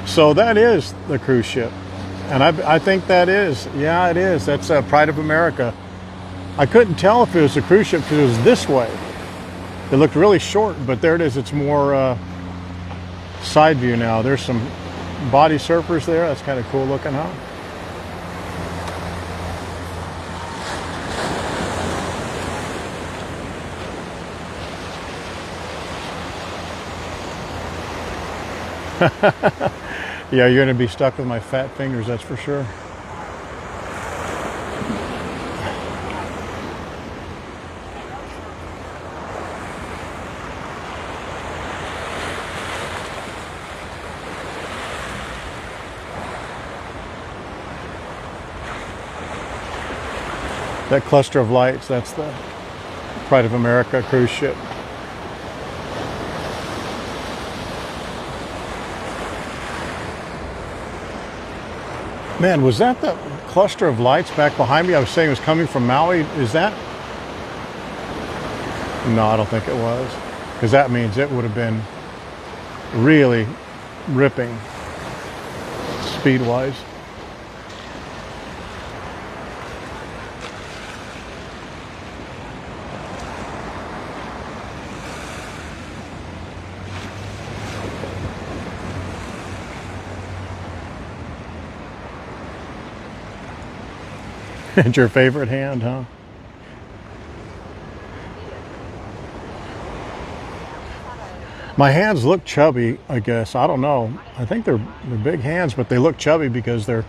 So that is the cruise ship. And I think that is, yeah, it is. That's Pride of America. I couldn't tell if it was a cruise ship because it was this way. It looked really short, but there it is. It's more side view now. There's some body surfers there. That's kind of cool looking, huh? Yeah, you're going to be stuck with my fat fingers, that's for sure. That cluster of lights, that's the Pride of America cruise ship. Man, was that the cluster of lights back behind me? I was saying it was coming from Maui. Is that? No, I don't think it was. Because that means it would have been really ripping speed-wise. It's your favorite hand, huh? My hands look chubby, I guess. I don't know. I think they're big hands, but they look chubby because they're,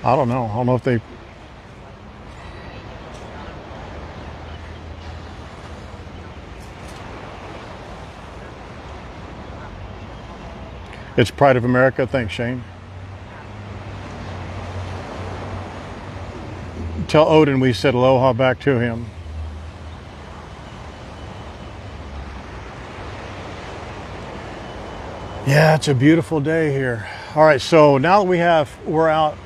I don't know. I don't know if they, it's Pride of America. Thanks, Shane. Tell Odin we said aloha back to him. Yeah, it's a beautiful day here. All right, so now that we're out.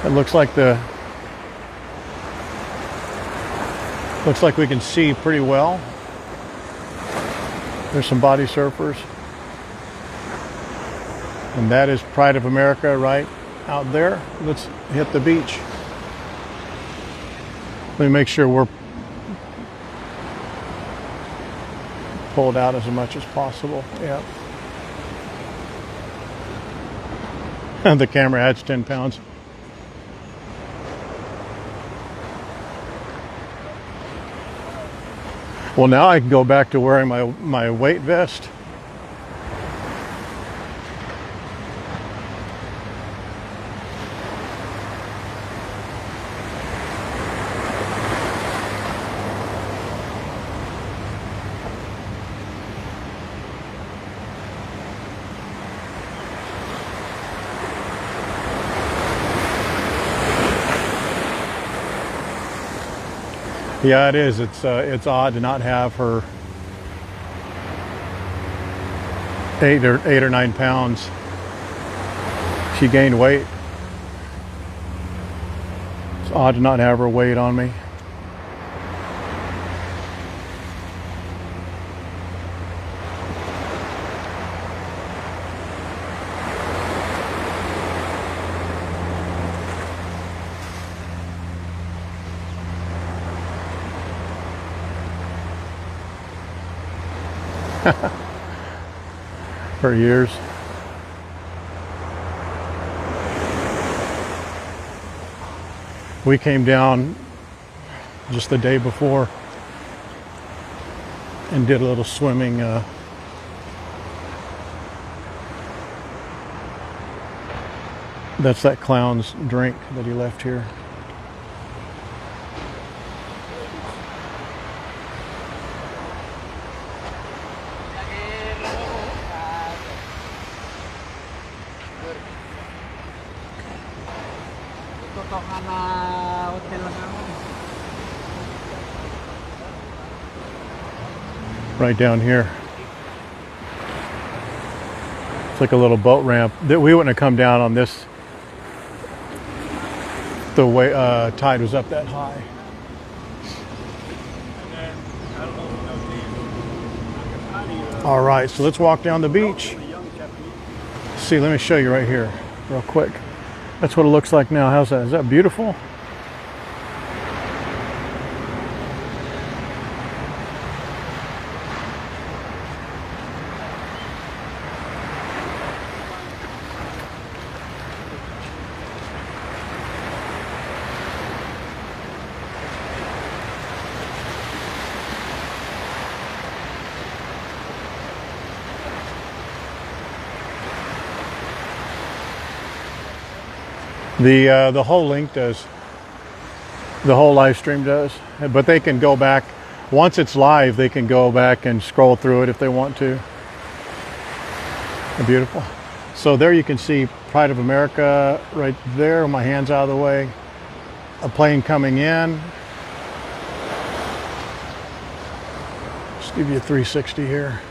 It looks like we can see pretty well. There's some body surfers. And that is Pride of America right out there. Let's hit the beach. Let me make sure we're pulled out as much as possible. Yeah. The camera adds 10 pounds. Well, now I can go back to wearing my weight vest. Yeah, it is. It's odd to not have her 8 or 9 pounds. She gained weight. It's odd to not have her weight on me. For years. We came down just the day before and did a little swimming. That's that clown's drink that he left here. Right down here. It's like a little boat ramp. That we wouldn't have come down on this. The way tide was up that high. All right, so let's walk down the beach. See, let me show you right here, real quick. That's what it looks like now. How's that? Is that beautiful? The whole link does. The whole live stream does. But they can go back. Once it's live, they can go back and scroll through it if they want to. Beautiful. So there you can see Pride of America right there. My hand's out of the way. A plane coming in. Just give you a 360 here.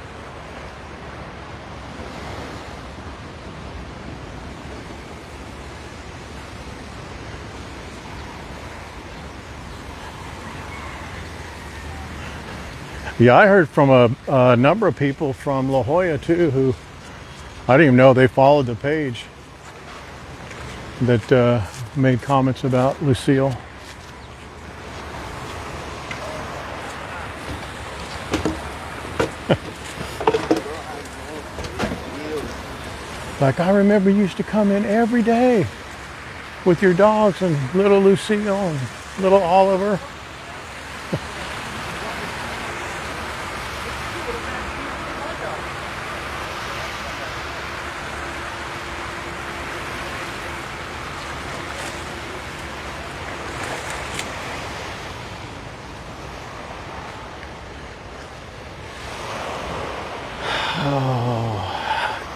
Yeah, I heard from a number of people from La Jolla too, who I didn't even know they followed the page, that made comments about Lucille. Like, I remember you used to come in every day with your dogs and little Lucille and little Oliver.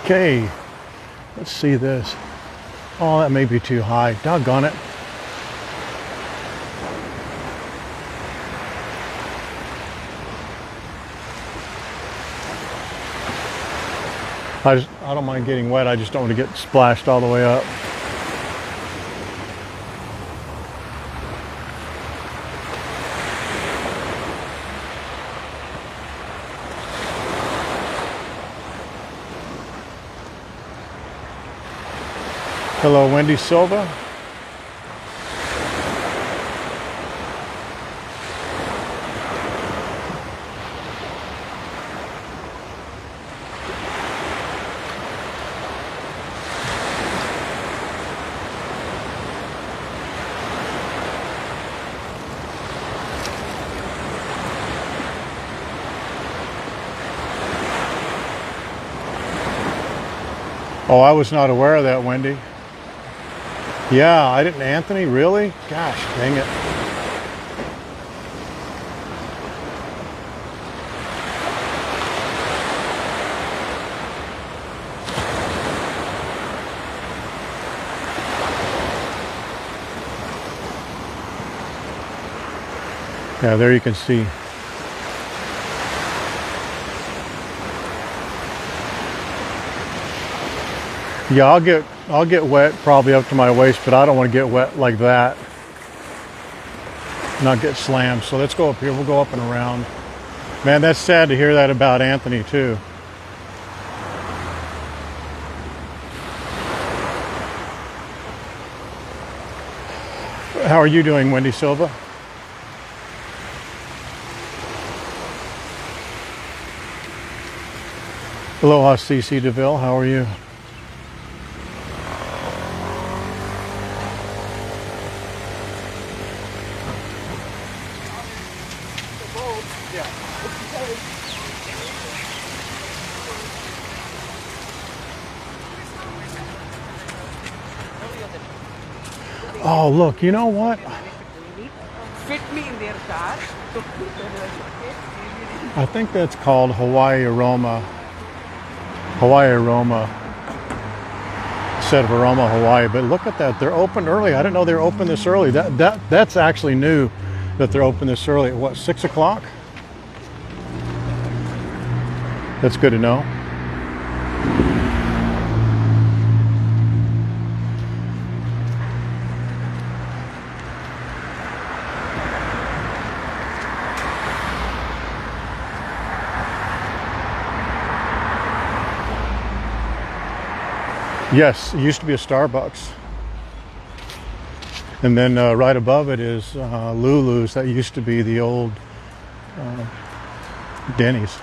Okay, let's see this. Oh, that may be too high. Doggone it. I don't mind getting wet. I just don't want to get splashed all the way up. Hello, Wendy Silva. Oh, I was not aware of that, Wendy. Yeah, I didn't. Anthony, really? Gosh, dang it. Yeah, there you can see. Yeah, I'll get wet probably up to my waist, but I don't want to get wet like that. Not get slammed. So let's go up here. We'll go up and around. Man, that's sad to hear that about Anthony too. How are you doing, Wendy Silva? Aloha, CC DeVille. How are you? Oh, look, you know what? Fit me in their car. I think that's called Hawaii Aroma. Hawaii Aroma. Instead of Aroma Hawaii. But look at that. They're open early. I didn't know they were open this early. That's actually new that they're open this early. At what, 6 o'clock? That's good to know. Yes, it used to be a Starbucks. And then right above it is Lulu's. That used to be the old Denny's.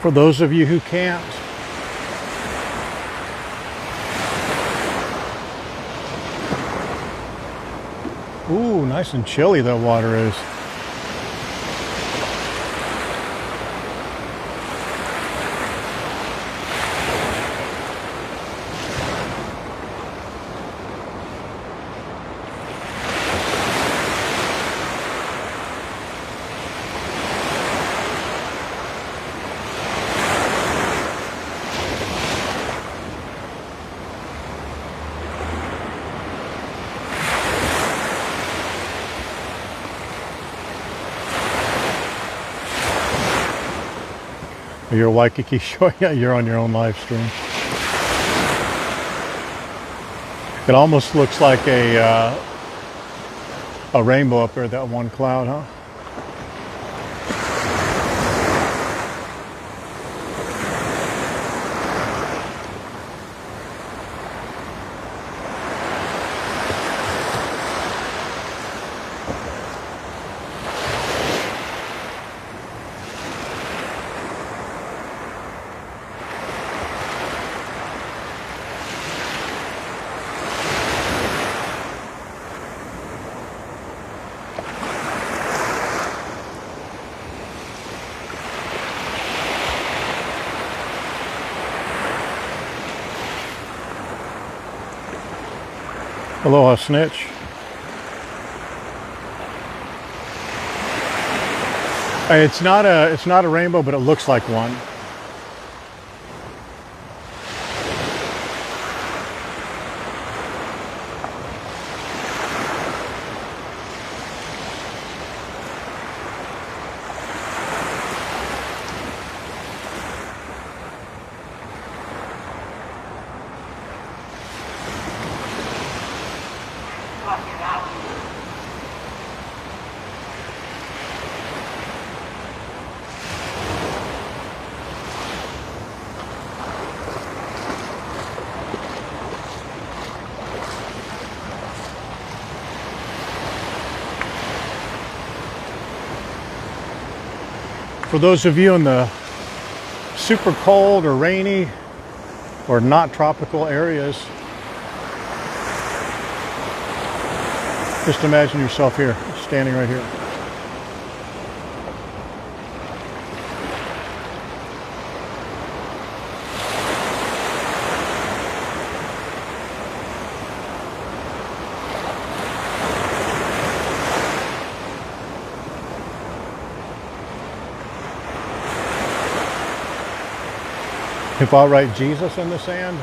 For those of you who can't, ooh, nice and chilly that water is. You're a Waikiki Shore. Yeah, you're on your own live stream. It almost looks like a rainbow up there, that one cloud, huh? Aloha, Snitch. It's not a rainbow, but it looks like one. For those of you in the super cold or rainy or not tropical areas, just imagine yourself here, standing right here. If I'll write Jesus in the sand.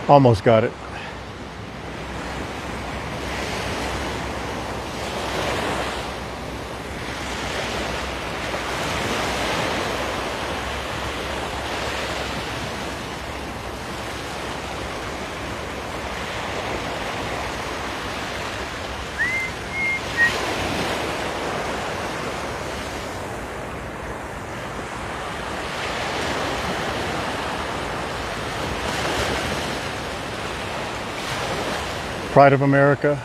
Almost got it. Pride of America.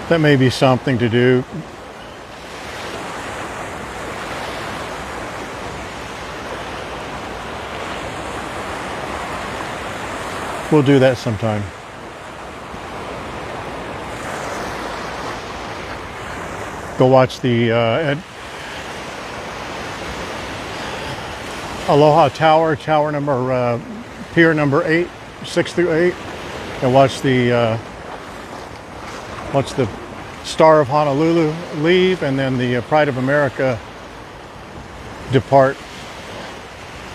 That may be something to do. We'll do that sometime. Go watch the Aloha Tower, pier number 8, 6 through 8, and watch the Star of Honolulu leave, and then the Pride of America depart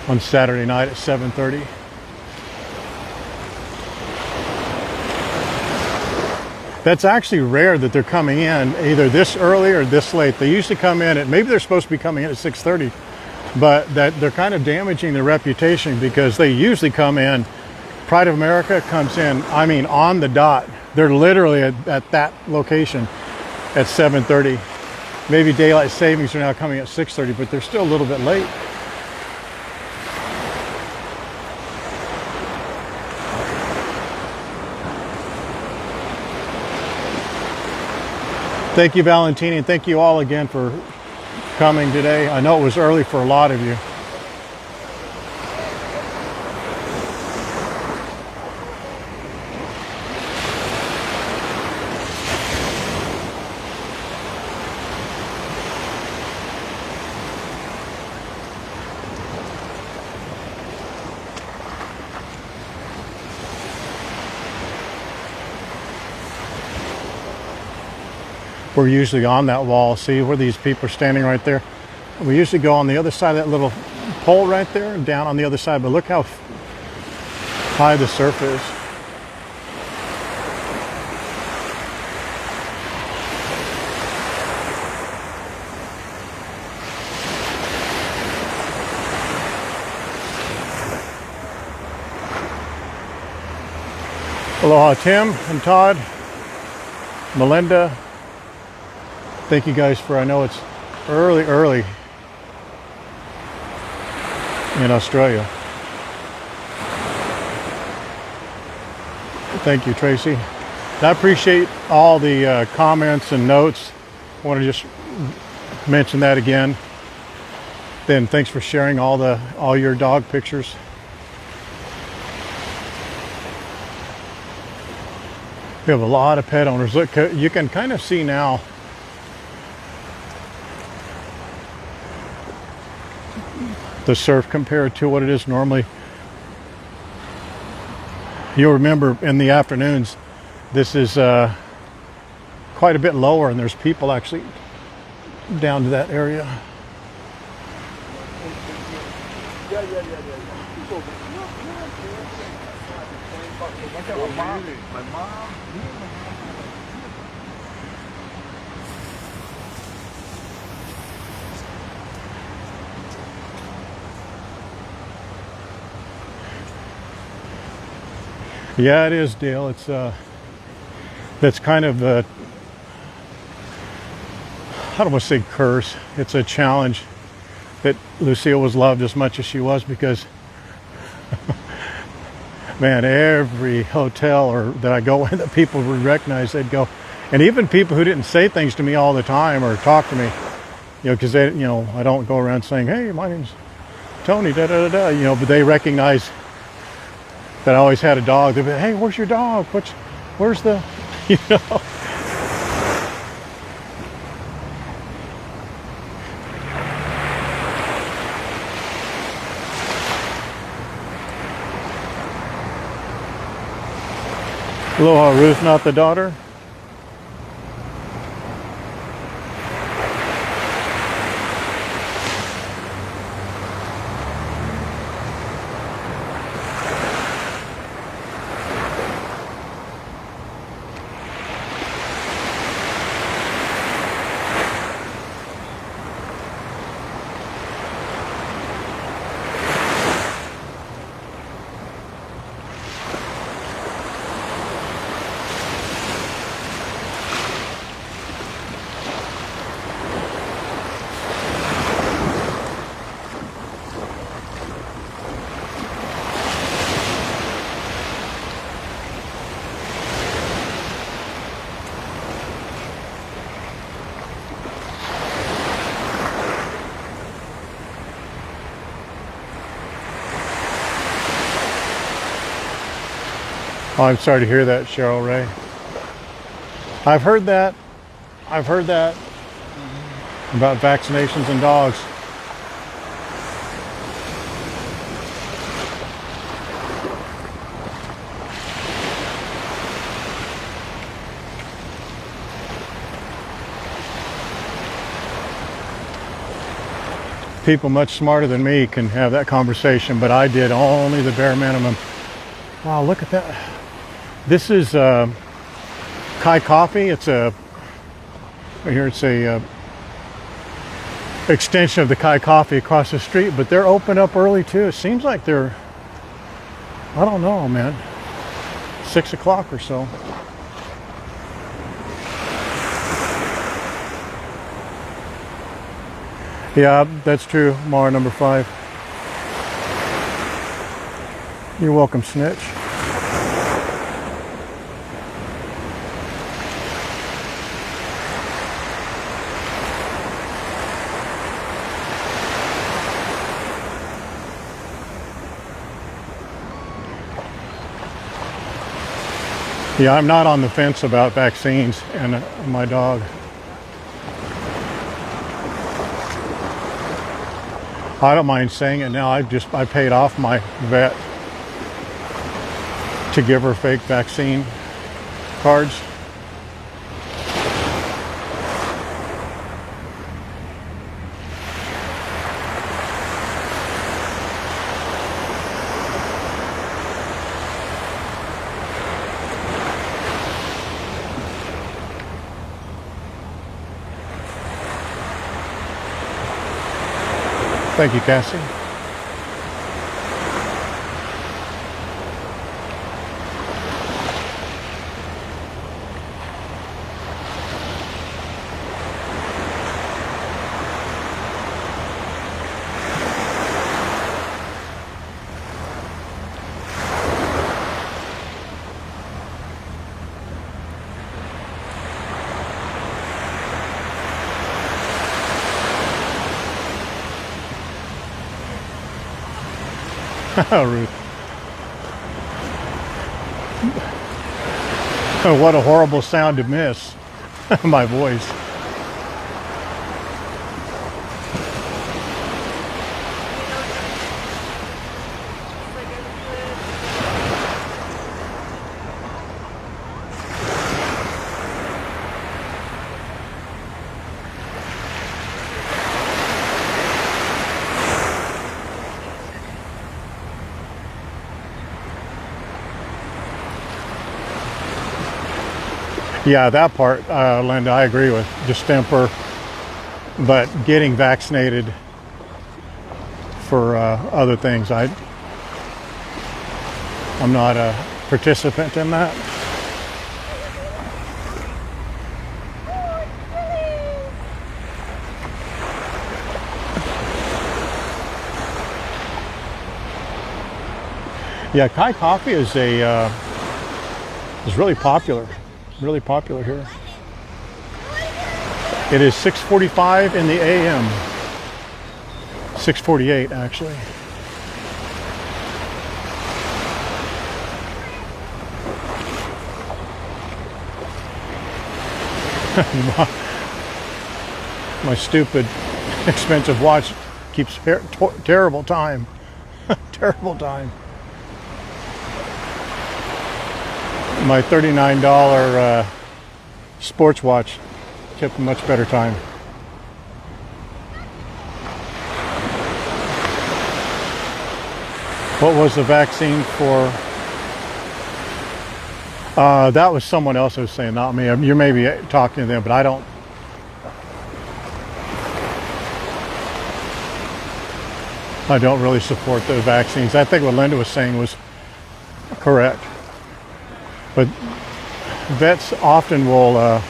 on Saturday night at 7:30. That's actually rare that they're coming in either this early or this late. They usually come in at, maybe they're supposed to be coming in at 6:30, but that they're kind of damaging their reputation because they usually come in, Pride of America comes in, I mean, on the dot. They're literally at that location at 7:30. Maybe daylight savings are now coming at 6:30, but they're still a little bit late. Thank you, Valentini, and thank you all again for coming today. I know it was early for a lot of you. We're usually on that wall. See where these people are standing right there? We usually go on the other side of that little pole right there, down on the other side, but look how high the surf is. Aloha Tim and Todd, Melinda. Thank you guys for, I know it's early. in Australia. Thank you, Tracy. And I appreciate all the comments and notes. I want to just mention that again. Then thanks for sharing all your dog pictures. We have a lot of pet owners. Look, you can kind of see now the surf compared to what it is normally. You'll remember in the afternoons, this is quite a bit lower, and there's people actually down to that area. Yeah, it is, Dale. It's that's kind of I don't want to say curse. It's a challenge that Lucille was loved as much as she was, because man, every hotel or that I go in that people would recognize, they'd go, and even people who didn't say things to me all the time or talk to me, because they, I don't go around saying, "Hey, my name's Tony," da da da da, but they recognize that I always had a dog. They'd be, "Hey, where's your dog? Where's the," Aloha, Ruth, not the daughter. Oh, I'm sorry to hear that, Cheryl Ray. I've heard that about vaccinations and dogs. People much smarter than me can have that conversation, but I did only the bare minimum. Wow, look at that. This is Kai Coffee. It's a extension of the Kai Coffee across the street, but they're open up early too. It seems like they're, I don't know, man, 6 o'clock or so. Yeah, that's true, Mara number 5. You're welcome, Snitch. Yeah, I'm not on the fence about vaccines and my dog. I don't mind saying it now. I paid off my vet to give her fake vaccine cards. Thank you, Cassie. Ruth. What a horrible sound to miss. My voice. Yeah, that part, Linda, I agree with. Distemper, but getting vaccinated for other things, I'm not a participant in that. Yeah, Thai coffee is really popular. Really popular here. It is 6:45 in the a.m. 6:48 actually. My stupid expensive watch keeps terrible time. Terrible time. My $39 sports watch kept a much better time. What was the vaccine for? That was someone else who was saying, not me. You may be talking to them, but I don't really support the vaccines. I think what Linda was saying was correct. But vets often will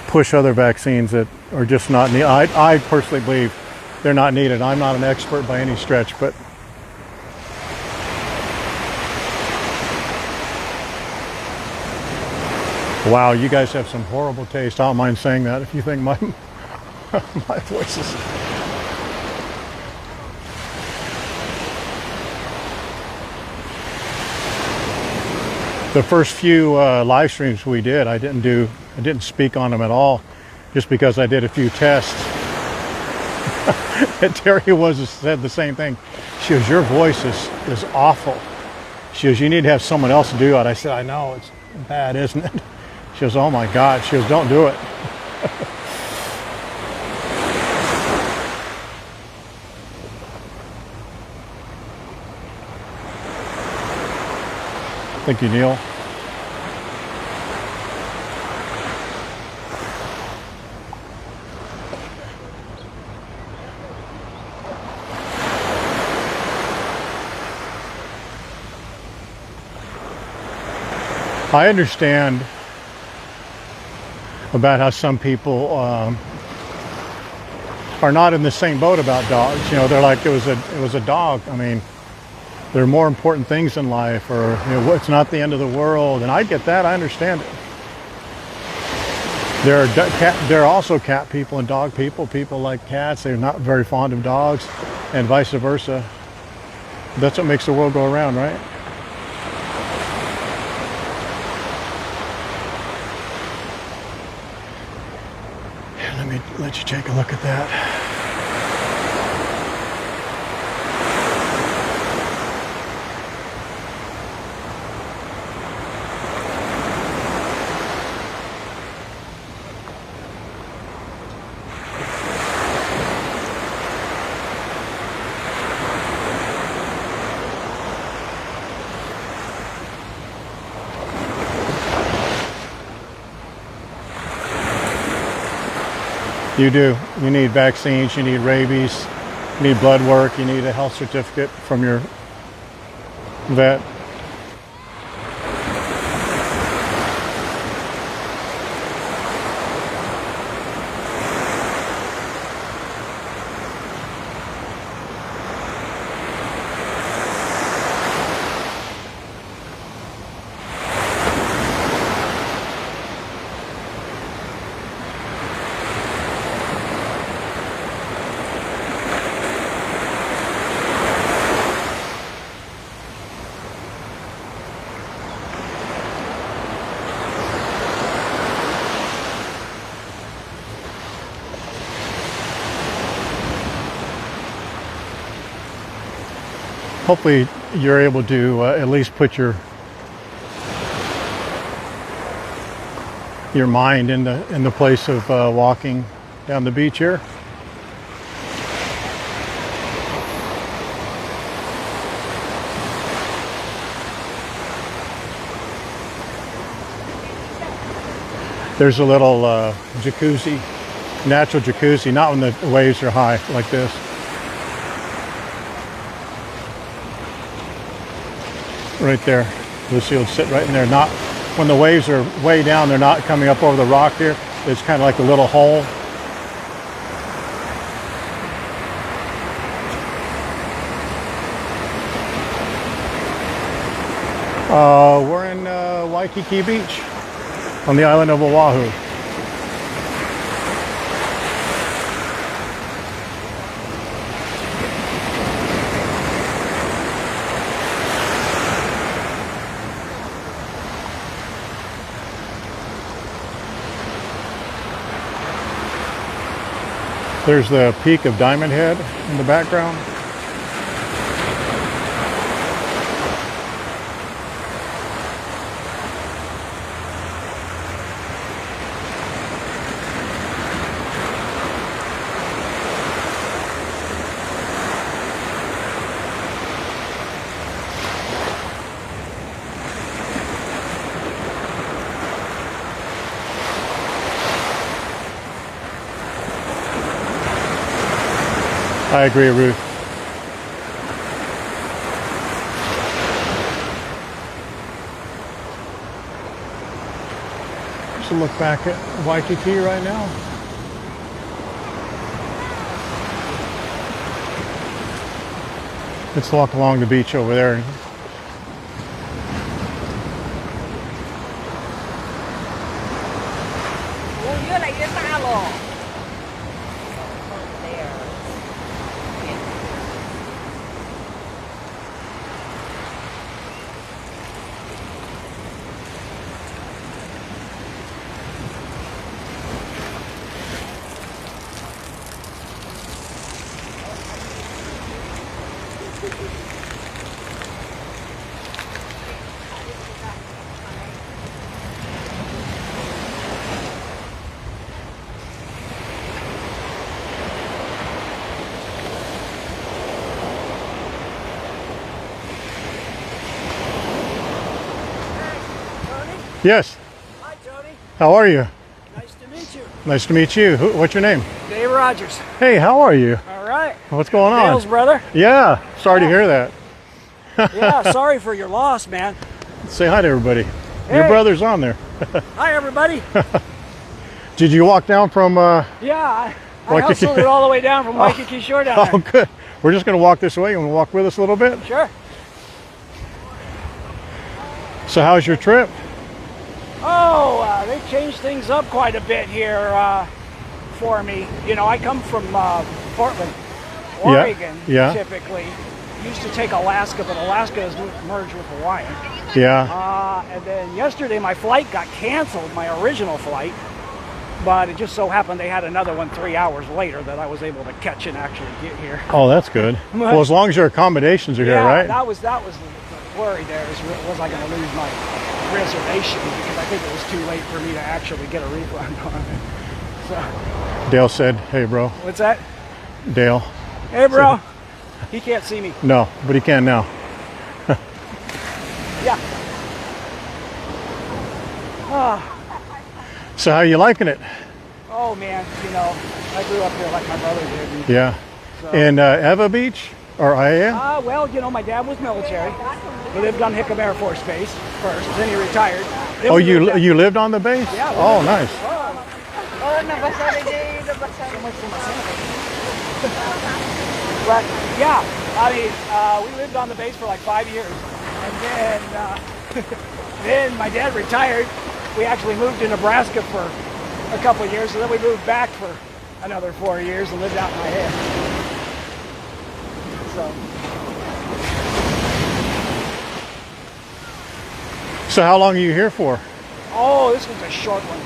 push other vaccines that are just not needed. I personally believe they're not needed. I'm not an expert by any stretch, but wow, you guys have some horrible taste. I don't mind saying that if you think my my voice is... The first few live streams we did, I didn't speak on them at all, just because I did a few tests. And Terry said the same thing. She goes, "Your voice is awful." She goes, "You need to have someone else do it." I said, "I know, it's bad, isn't it?" She goes, "Oh my God." She goes, "Don't do it." Thank you, Neil. I understand about how some people are not in the same boat about dogs. You know, they're like, it was a dog. I mean, there are more important things in life, or it's not the end of the world. And I get that. I understand it. There are also cat people and dog people. People like cats. They're not very fond of dogs, and vice versa. That's what makes the world go around, right? Here, let me let you take a look at that. You do. You need vaccines, you need rabies, you need blood work, you need a health certificate from your vet. hopefully you're able to at least put your mind in the place of walking down the beach here. There's a little jacuzzi, natural jacuzzi, not when the waves are high like this. Right there. Lucy will sit right in there. Not when the waves are way down, they're not coming up over the rock here. It's kind of like a little hole. We're in Waikiki Beach on the island of Oahu. There's the peak of Diamond Head in the background. I agree, Ruth. Just look back at Waikiki right now. Let's walk along the beach over there. Yes. Hi, Tony. How are you? Nice to meet you. Nice to meet you. What's your name? Dave Rogers. Hey, how are you? All right. What's going on? Dale's brother. Yeah. Sorry to hear that. Yeah, sorry for your loss, man. Say hi to everybody. Hey. Your brother's on there. Hi, everybody. Did you walk down from Yeah, I Waikiki? hustled it all the way down from Waikiki Shore down Oh, there. good. We're just going to walk this way. You want to walk with us a little bit? Sure. So how's your trip? Oh, they changed things up quite a bit here for me. You know, I come from Portland, Oregon, yeah. typically. Used to take Alaska, but Alaska has merged with Hawaii. Yeah. And then yesterday my flight got canceled, my original flight. But it just so happened they had another one 3 hours later that I was able to catch and actually get here. Oh, that's good. Well, as long as your accommodations are here, right? that was the worry there. Was I going to lose my reservation because I think it was too late for me to actually get a refund on it. So, Dale said, "Hey, bro." what's that? Dale. Hey, bro. He can't see me. No, but he can now. Yeah. Ah. So how are you liking it? Oh man, you know, I grew up here like my brother did. And Yeah. so- In Eva Beach or Ia? Well, you know, my dad was military. He lived on Hickam Air Force Base first, then he retired. Then Oh, we moved out- you lived on the base? Yeah, we Oh, lived- nice. But yeah, I mean, we lived on the base for like 5 years, and then then my dad retired. We actually moved to Nebraska for a couple of years, and then we moved back for another 4 years and lived out in my head. So how long are you here for? Oh, this was a short one.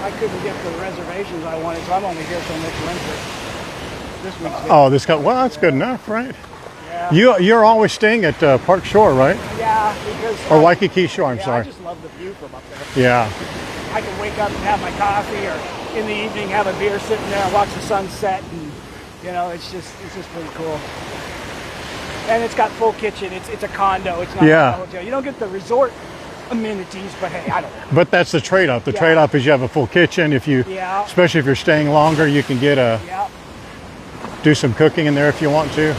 I couldn't get the reservations I wanted, so I'm only here till next winter. This week's good. Oh, well, that's good enough, right? Yeah. You're always staying at Park Shore, right? Yeah, because Or Waikiki Shore, I'm yeah, sorry. I just love the view from up there. Yeah. I can wake up and have my coffee, or in the evening have a beer sitting there and watch the sunset, and you know, it's just pretty cool. And it's got full kitchen. It's a condo. It's not a hotel. You don't get the resort amenities, but hey, I don't know. But that's the trade-off. The trade-off is you have a full kitchen. If you, especially if you're staying longer, you can get do some cooking in there if you want to.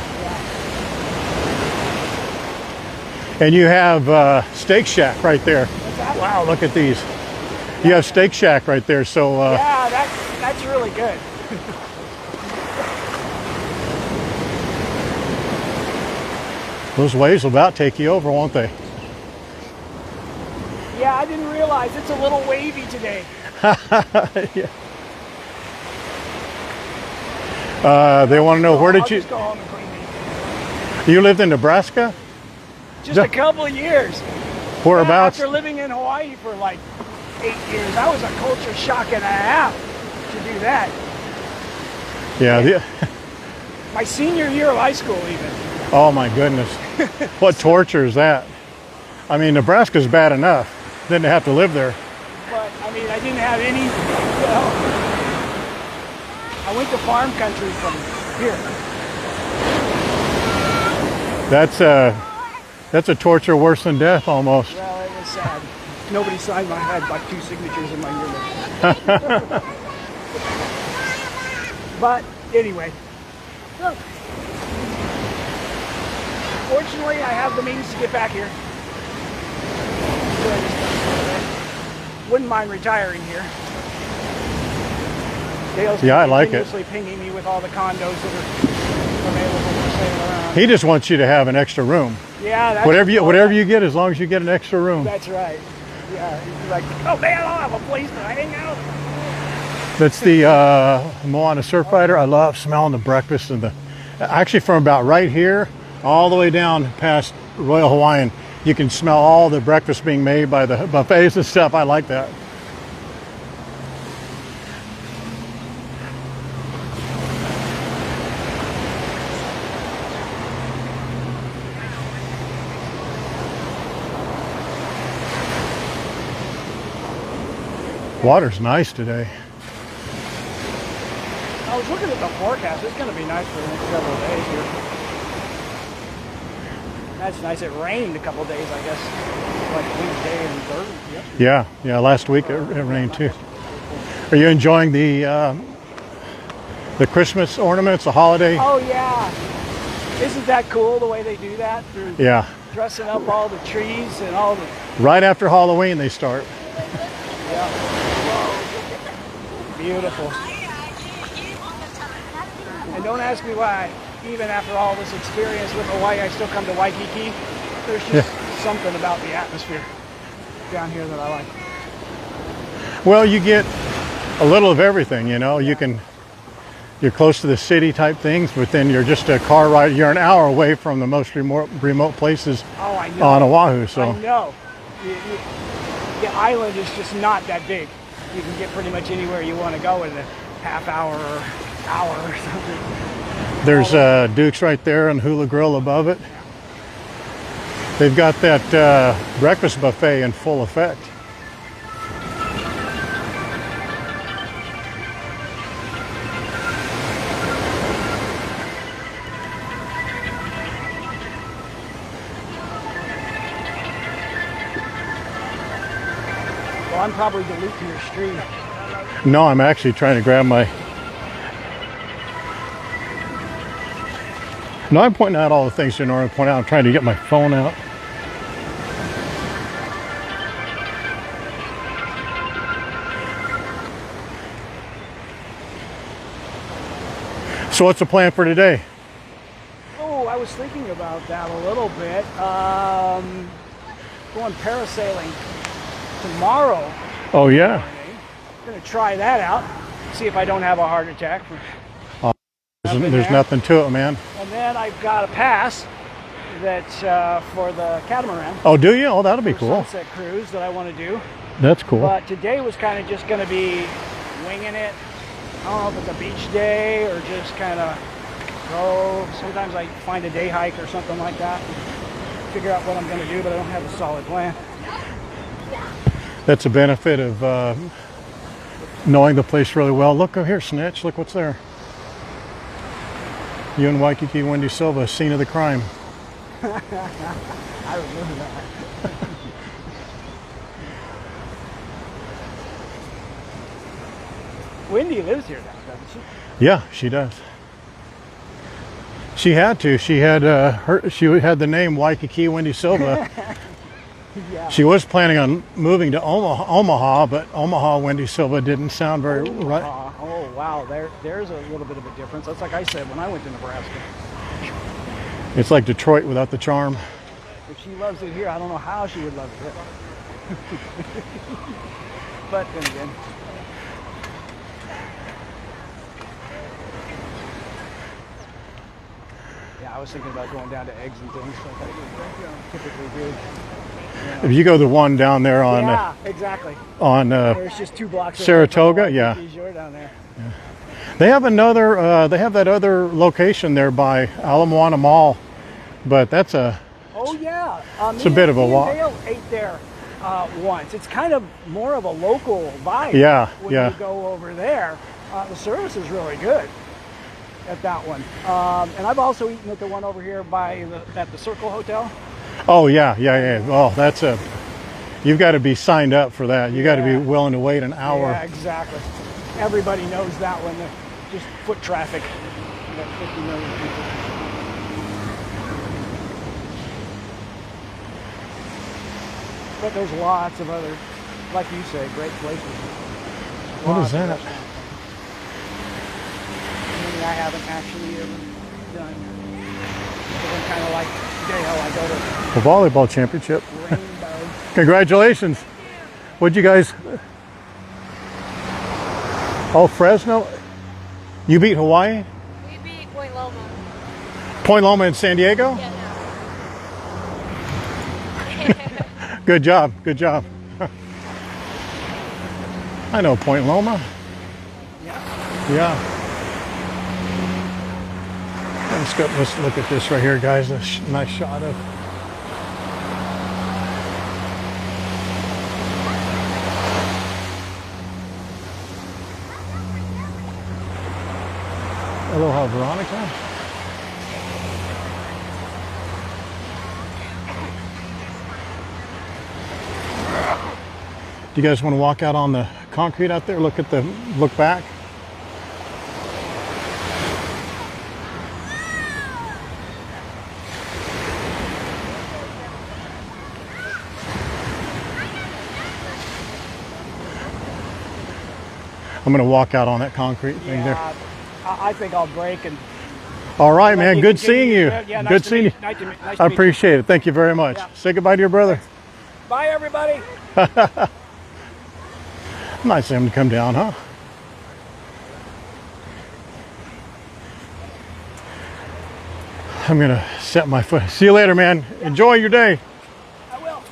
And you have Steak Shack right there. Wow, look at these. You have Steak Shack right there. So yeah, that's really good. Those waves will about take you over, won't they? Yeah, I didn't realize it's a little wavy today. Yeah. They want to know where did you? Just go home and clean these. You lived in Nebraska? Just a couple of years. Whereabouts? After living in Hawaii for like 8 years, that was a culture shock and a half to do that. Yeah. My senior year of high school, even. Oh my goodness. What torture is that? I mean, Nebraska's bad enough. Then to have to live there. But I mean, I didn't have any, you know, I went to farm country from here. That's a torture worse than death almost. Well, it was sad. Nobody signed my head, like 2 signatures in my yearbook. But anyway, look. Fortunately, I have the means to get back here. Wouldn't mind retiring here. Dale's I like it. continuously pinging me with all the condos that are available for sale around. He just wants you to have an extra room. Yeah, that's whatever you get, as long as you get an extra room. That's right. Yeah, he's like, oh man, I'll have a place to hang out. That's the Moana Surfrider. I love smelling the breakfast and actually from about right here all the way down past Royal Hawaiian, you can smell all the breakfast being made by the buffets and stuff. I like that. Water's nice today. I was looking at the forecast. It's going to be nice for the next couple of days here. That's nice. It rained a couple of days, I guess, like Wednesday and Thursday. Yeah. Last week it rained too. Are you enjoying the Christmas ornaments, the holiday? Oh yeah. Isn't that cool the way they do that? Yeah. Dressing up all the trees and all the. Right after Halloween they start. Yeah. Beautiful. And don't ask me why, even after all this experience with Hawaii, I still come to Waikiki. There's just something about the atmosphere down here that I like. Well, you get a little of everything, you know. You're close to the city type things, but then you're just a car ride. You're an hour away from the most remote places on Oahu. So I know. The island is just not that big. You can get pretty much anywhere you want to go in a half hour or hour or something. There's Duke's right there and Hula Grill above it. They've got that breakfast buffet in full effect. Well, I'm probably deleting your stream. No, I'm actually trying to grab my... No, I'm pointing out all the things you normally point out. I'm trying to get my phone out. So what's the plan for today? Oh, I was thinking about that a little bit. Going parasailing tomorrow. Oh yeah. I'm gonna try that out. See if I don't have a heart attack. There's nothing to it, man. And then I've got a pass that for the catamaran. Oh, do you? Oh, that'll be cool. Sunset cruise that I want to do. That's cool. But today was kind of just going to be winging it. I don't know if it's a beach day or just kind of So sometimes I find a day hike or something like that, figure out what I'm going to do, but I don't have a solid plan. That's a benefit of knowing the place really well. Look over here, Snitch. Look what's there. You and Waikiki Wendy Silva, scene of the crime. I remember that. Wendy lives here now, doesn't she? Yeah, she does. She had to. She had the name Waikiki Wendy Silva. Yeah. She was planning on moving to Omaha, but Omaha Wendy Silva didn't sound very right. Oh wow, there's a little bit of a difference. That's like I said when I went to Nebraska. It's like Detroit without the charm. If she loves it here, I don't know how she would love it here. But then again. Yeah, I was thinking about going down to eggs and things like I typically do. If you go the one down there on yeah, exactly. On There's just 2 blocks. Saratoga, yeah. Down there. Yeah. They have another. They have that other location there by Ala Moana Mall, but that's a. Oh yeah, it's a bit of a walk. Dale ate there once. It's kind of more of a local vibe. Yeah, when yeah. you go over there, the service is really good at that one. And I've also eaten at the one over here at the Circle Hotel. Oh yeah. Oh, that's a. You've got to be signed up for that. You got to be willing to wait an hour. Yeah, exactly. Everybody knows that one. Just foot traffic. About 50 million people. But there's lots of other, like you say, great places. What is that? Maybe I haven't actually ever done. But I'm kind of like Dale. I go to The volleyball championship. Rainbow. Congratulations. What'd you guys? Oh, Fresno. You beat Hawaii? We beat Point Loma. Point Loma in San Diego? Yeah, Good job. Good job. I know Point Loma. Yeah. Let's look at this right here, guys. A nice shot of. Aloha, Veronica. Do you guys want to walk out on the concrete out there? Look back. I'm going to walk out on that concrete thing there. I think I'll break and. All right, man. Good seeing you. Yeah, Good seeing you. Nice to meet I appreciate you. it. Thank you very much. Yeah. Say goodbye to your brother. Bye, everybody. Nice of him to come down, huh? I'm going to set my foot. See you later, man. Enjoy your day. I will.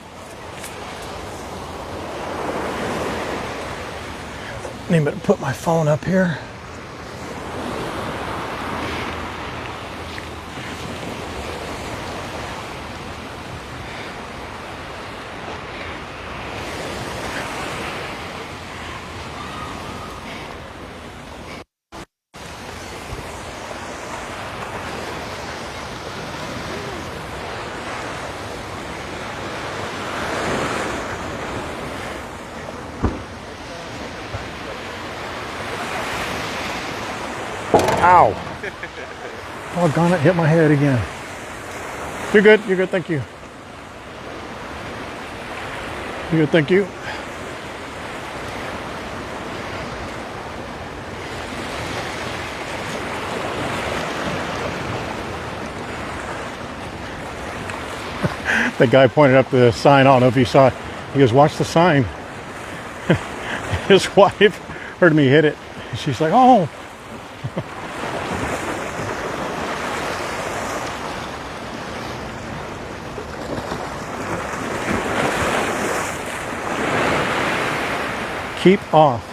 Need me to put my phone up here. Ow. Doggone it, hit my head again. You're good, thank you. You're good, thank you. The guy pointed up the sign, I don't know if he saw it. He goes, watch the sign. His wife heard me hit it. She's like, oh. Keep off.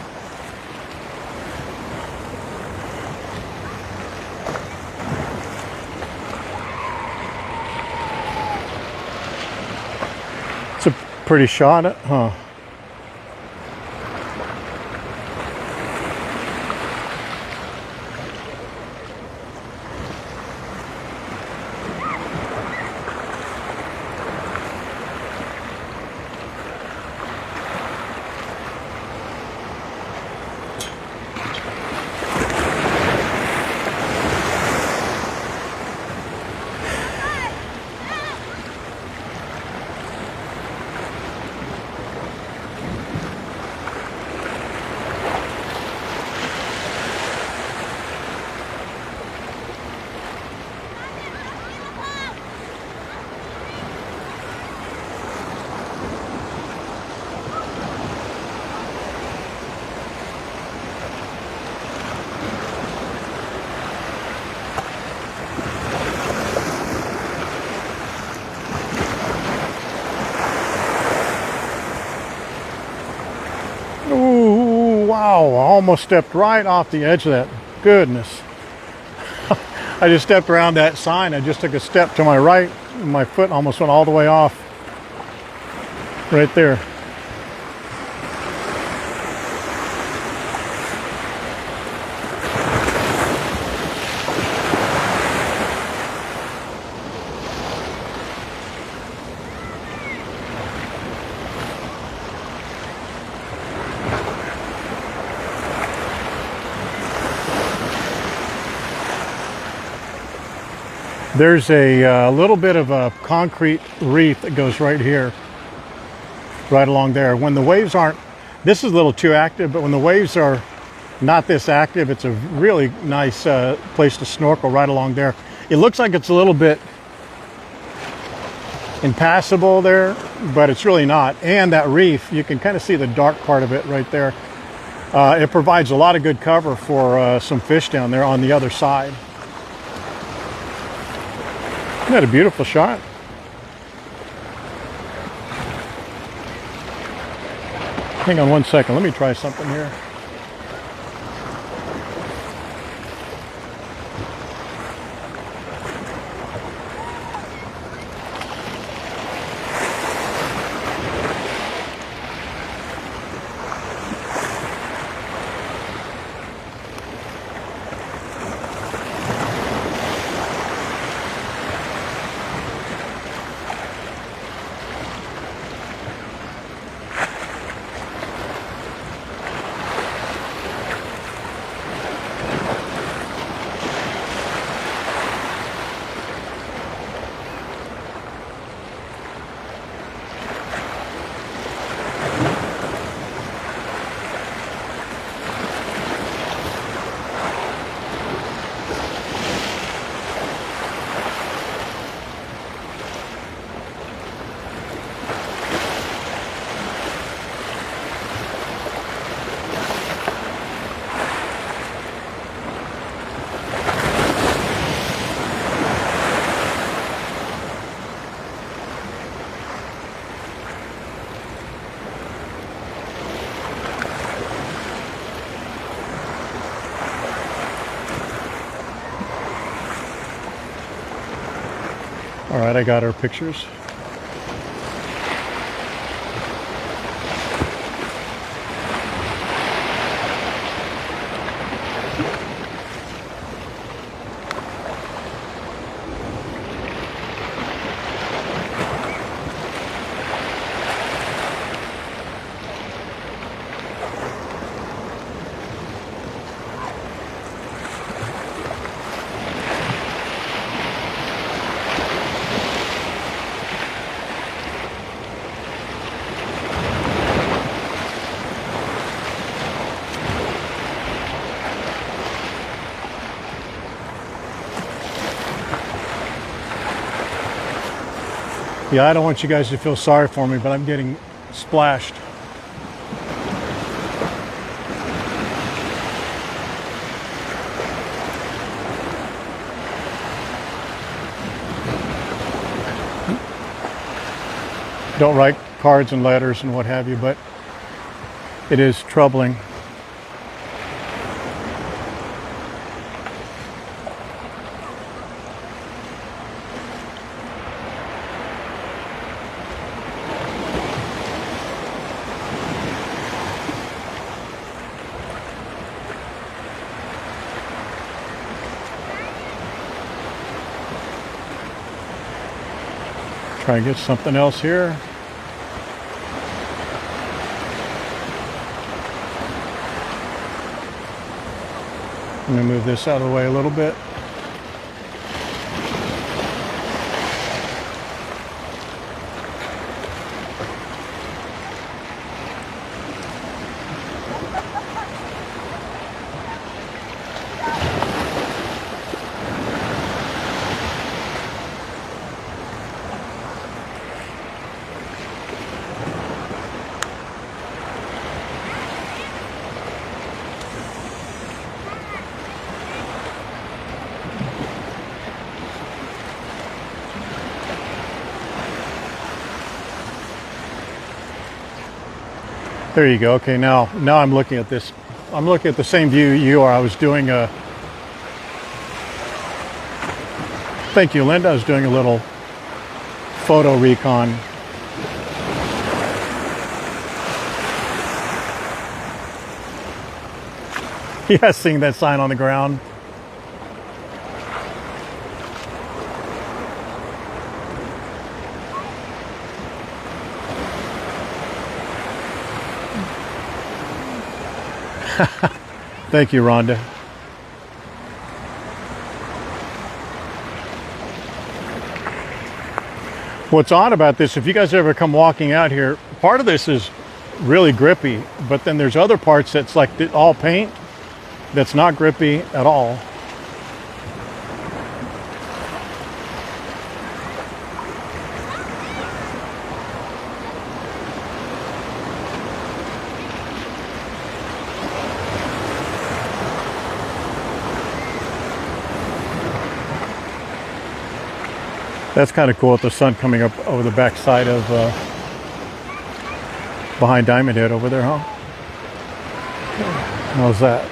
Pretty shot, huh? Ooh, wow, I almost stepped right off the edge of that. Goodness. I just stepped around that sign. I just took a step to my right, and my foot almost went all the way off. Right there. There's a little bit of a concrete reef that goes right here, right along there. When the waves aren't, this is a little too active, but when the waves are not this active, it's a really nice place to snorkel right along there. It looks like it's a little bit impassable there, but it's really not. And that reef, you can kind of see the dark part of it right there. It provides a lot of good cover for some fish down there on the other side. Isn't that a beautiful shot? Hang on one second. Let me try something here. All right, I got our pictures. Yeah, I don't want you guys to feel sorry for me, but I'm getting splashed. Don't write cards and letters and what have you, but it is troubling. Try and get something else here. I'm going to move this out of the way a little bit. There you go. Okay, now I'm looking at this. I'm looking at the same view you are. I was doing a... Thank you, Linda. I was doing a little photo recon. Yeah, seeing that sign on the ground. Thank you, Rhonda. What's odd about this, if you guys ever come walking out here, part of this is really grippy, but then there's other parts that's like all paint that's not grippy at all. That's kind of cool with the sun coming up over the backside of behind Diamond Head over there, huh? How's that?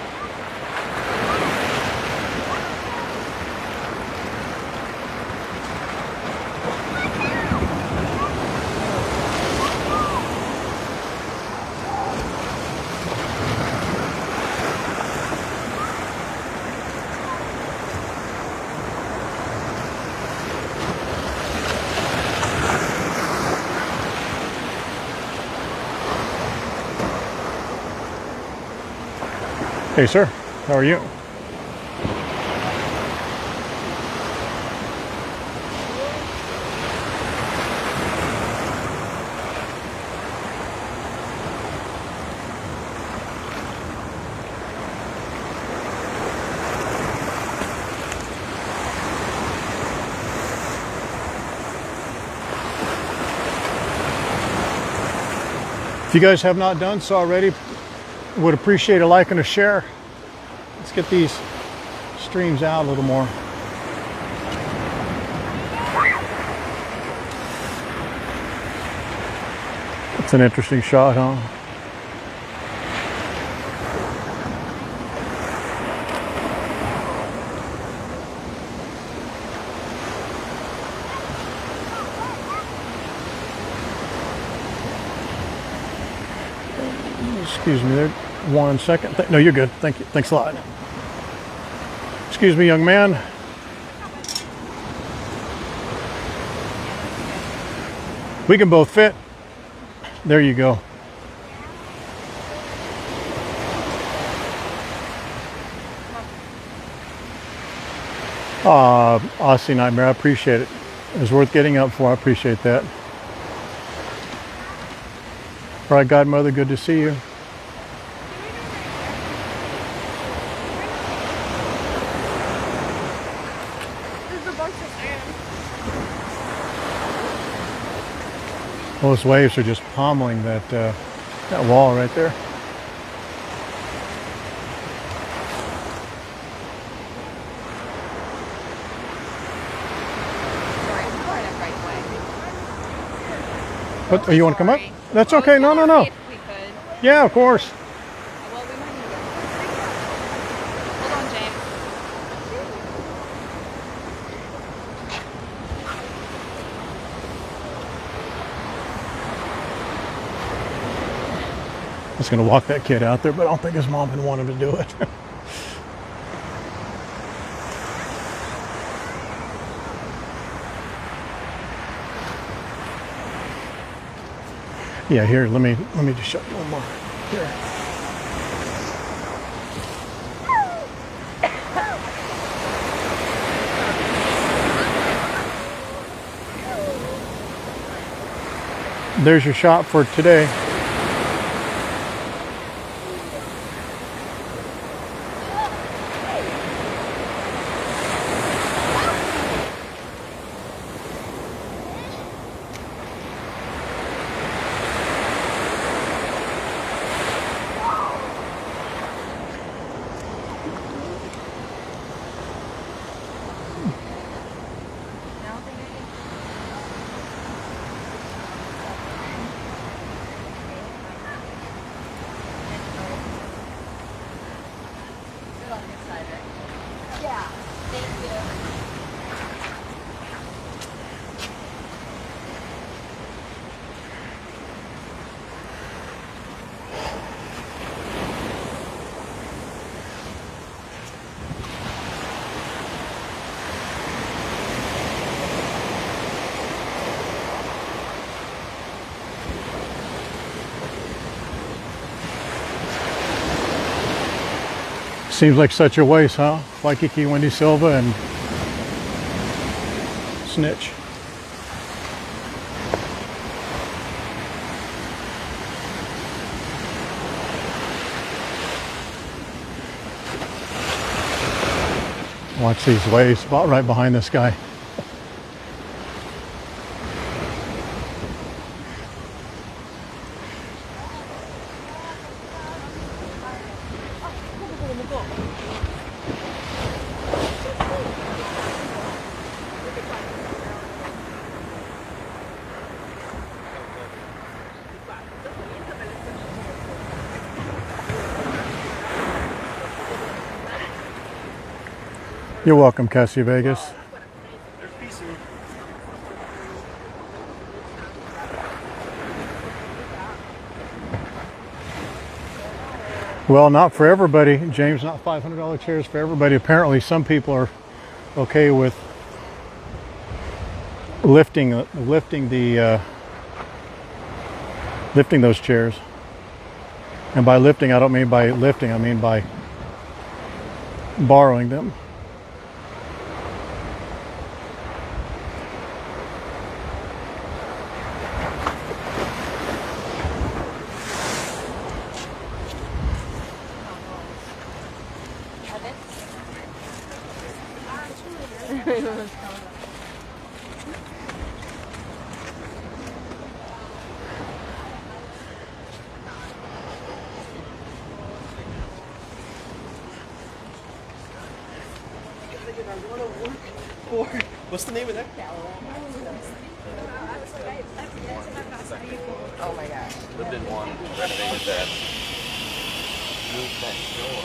Hey, sir. How are you? If you guys have not done so already, would appreciate a like and a share. Let's get these streams out a little more. It's an interesting shot, huh? Excuse me there. 1 second. No, you're good. Thank you. Thanks a lot. Excuse me, young man. We can both fit. There you go. Aussie Nightmare, I appreciate it. It was worth getting up for. I appreciate that. All right, Godmother, good to see you. Those waves are just pommeling that that wall right there. What? Oh, you want to come up? That's okay. No, no, no. Yeah, of course. Well, we might need to go. Hold on, James. I was going to walk that kid out there, but I don't think his mom would want him to do it. Yeah, here, let me just show you one more. Here. There's your shot for today. Yeah. Thank you. Seems like such a waste, huh? Waikiki, Wendy Silva, and Snitch. Watch these waves right behind this guy. You're welcome, Cassie Vegas. Well, not for everybody, James. Not $500 chairs for everybody. Apparently, some people are okay with lifting those chairs. And by lifting, I don't mean by lifting. I mean by borrowing them. What's the name of that? Oh my gosh. Lived in one, renovated that. Moved next door.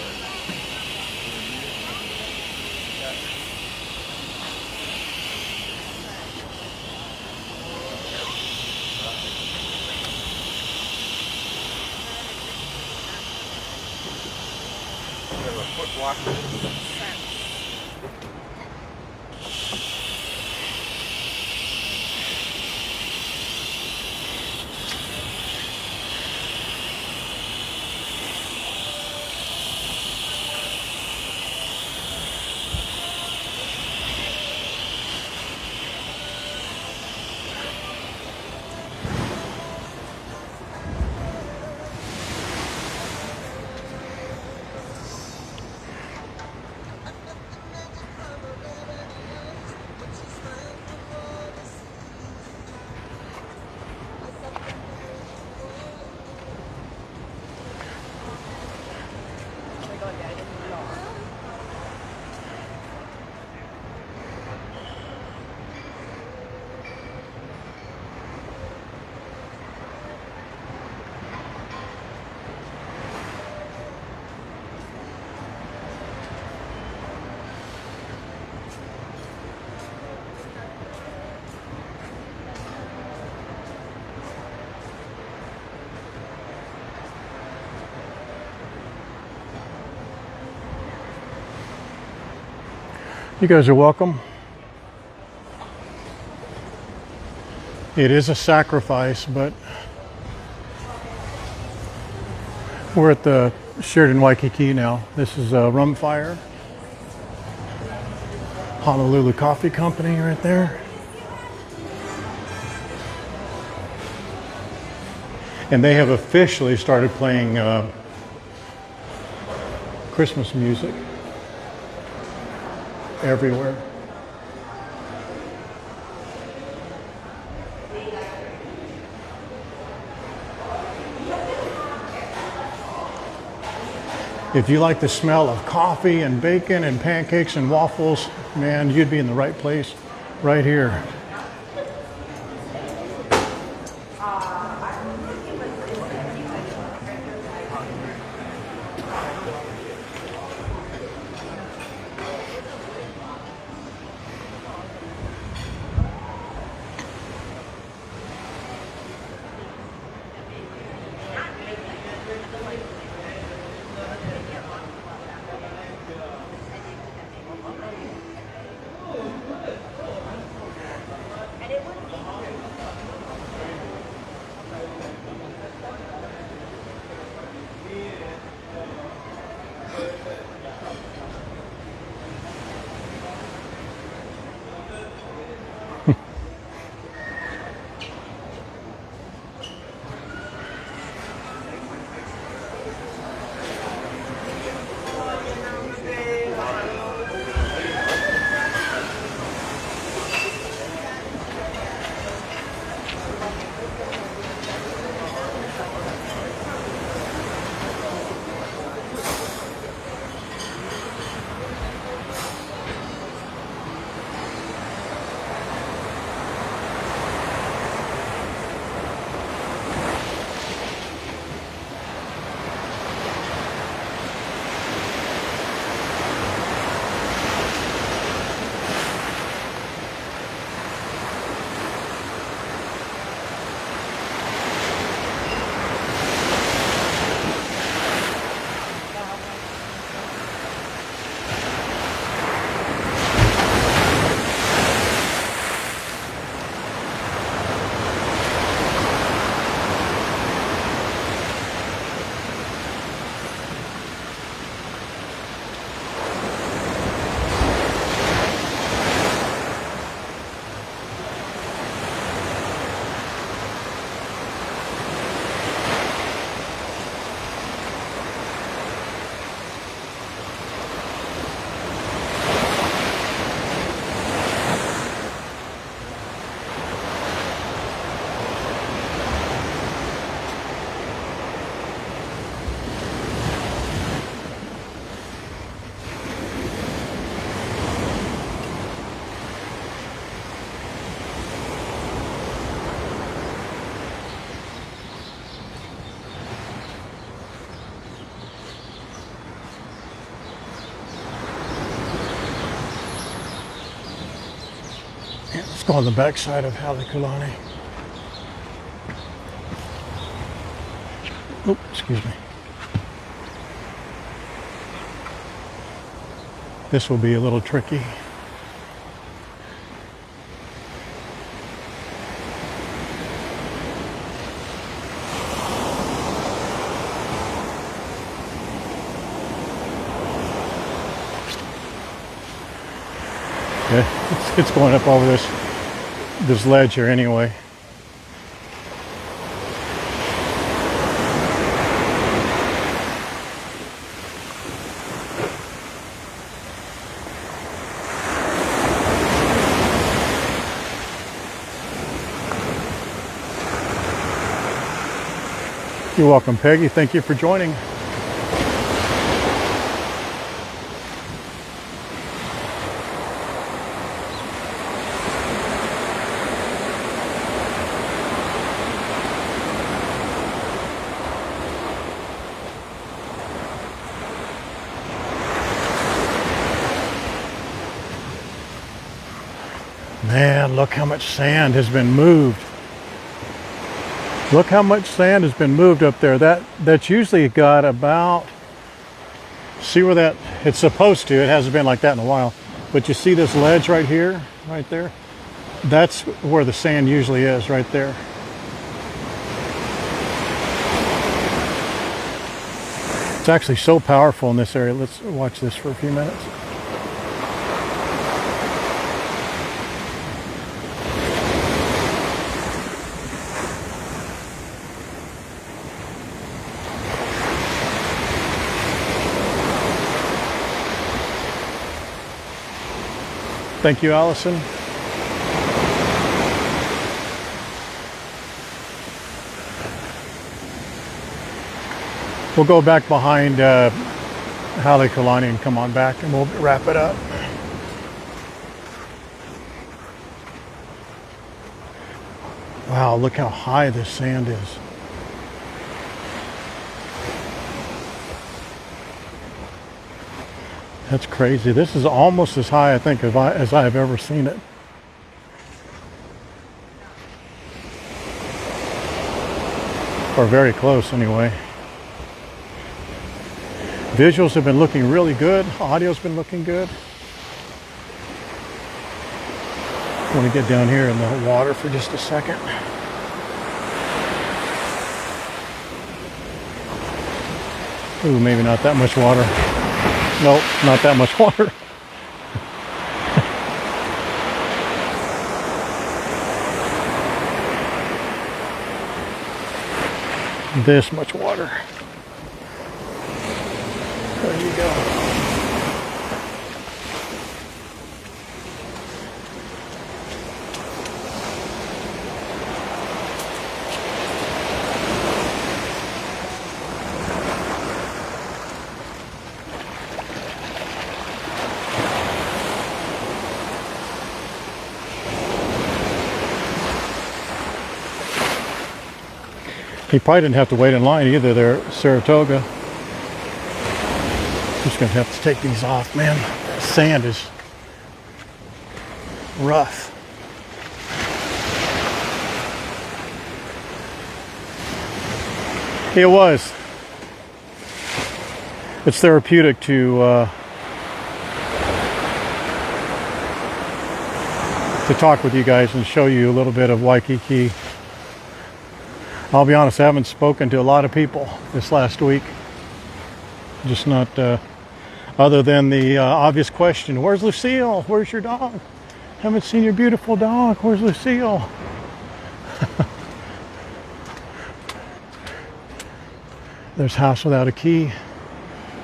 A quick walk. You guys are welcome. It is a sacrifice, but We're at the Sheridan Waikiki now. This is a Rum Fire. Honolulu Coffee Company right there. And they have officially started playing Christmas music everywhere. If you like the smell of coffee and bacon and pancakes and waffles, man, you'd be in the right place right here. Let's go on the backside of Halekulani. Oh, excuse me. This will be a little tricky. Yeah, it's going up over this ledge here anyway. You're welcome, Peggy. Thank you for joining. Man, look how much sand has been moved. Look how much sand has been moved up there. That's usually got about, see where that, it's supposed to, it hasn't been like that in a while, but you see this ledge right here, right there? That's where the sand usually is, right there. It's actually so powerful in this area. Let's watch this for a few minutes. Thank you, Allison. We'll go back behind Halekulani and come on back and we'll wrap it up. Wow, look how high this sand is. That's crazy. This is almost as high, I think, as I have ever seen it. Or very close, anyway. Visuals have been looking really good. Audio's been looking good. I want to get down here in the water for just a second. Ooh, maybe not that much water. Nope, not that much water. This much water. There you go. He probably didn't have to wait in line either there at Saratoga. Just gonna have to take these off, man. That sand is rough. It was. It's therapeutic to talk with you guys and show you a little bit of Waikiki. I'll be honest, I haven't spoken to a lot of people this last week. Just not, other than the obvious question, where's Lucille? Where's your dog? Haven't seen your beautiful dog. Where's Lucille? There's House Without a Key.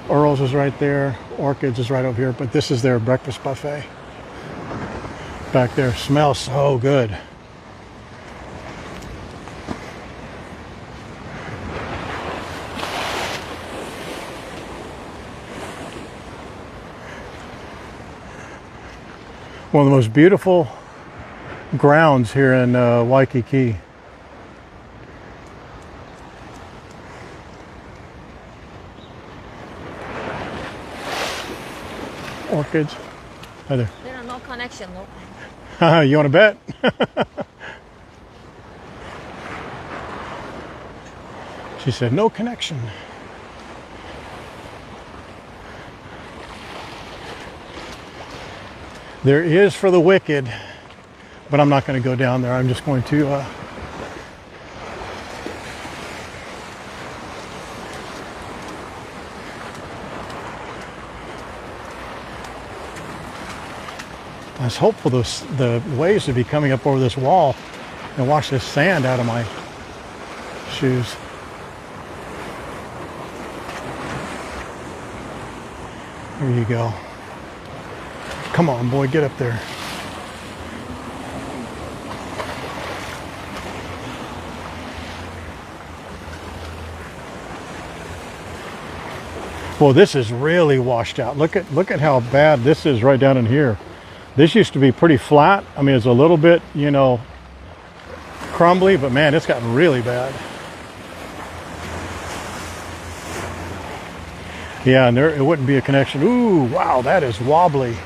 Earl's is right there. Orchids is right over here, but this is their breakfast buffet. Back there, smells so good. One of the most beautiful grounds here in Waikiki. Orchids. Hi there. There are no connection, no. You want to bet? She said, no connection. There is for the wicked, but I'm not going to go down there. I'm just going to I was hopeful the waves would be coming up over this wall and wash this sand out of my shoes. There you go. Come on, boy, get up there. Well, this is really washed out. Look at how bad this is right down in here. This used to be pretty flat. I mean, it's a little bit, you know, crumbly, but man, it's gotten really bad. Yeah, and it wouldn't be a connection. Ooh, wow, that is wobbly.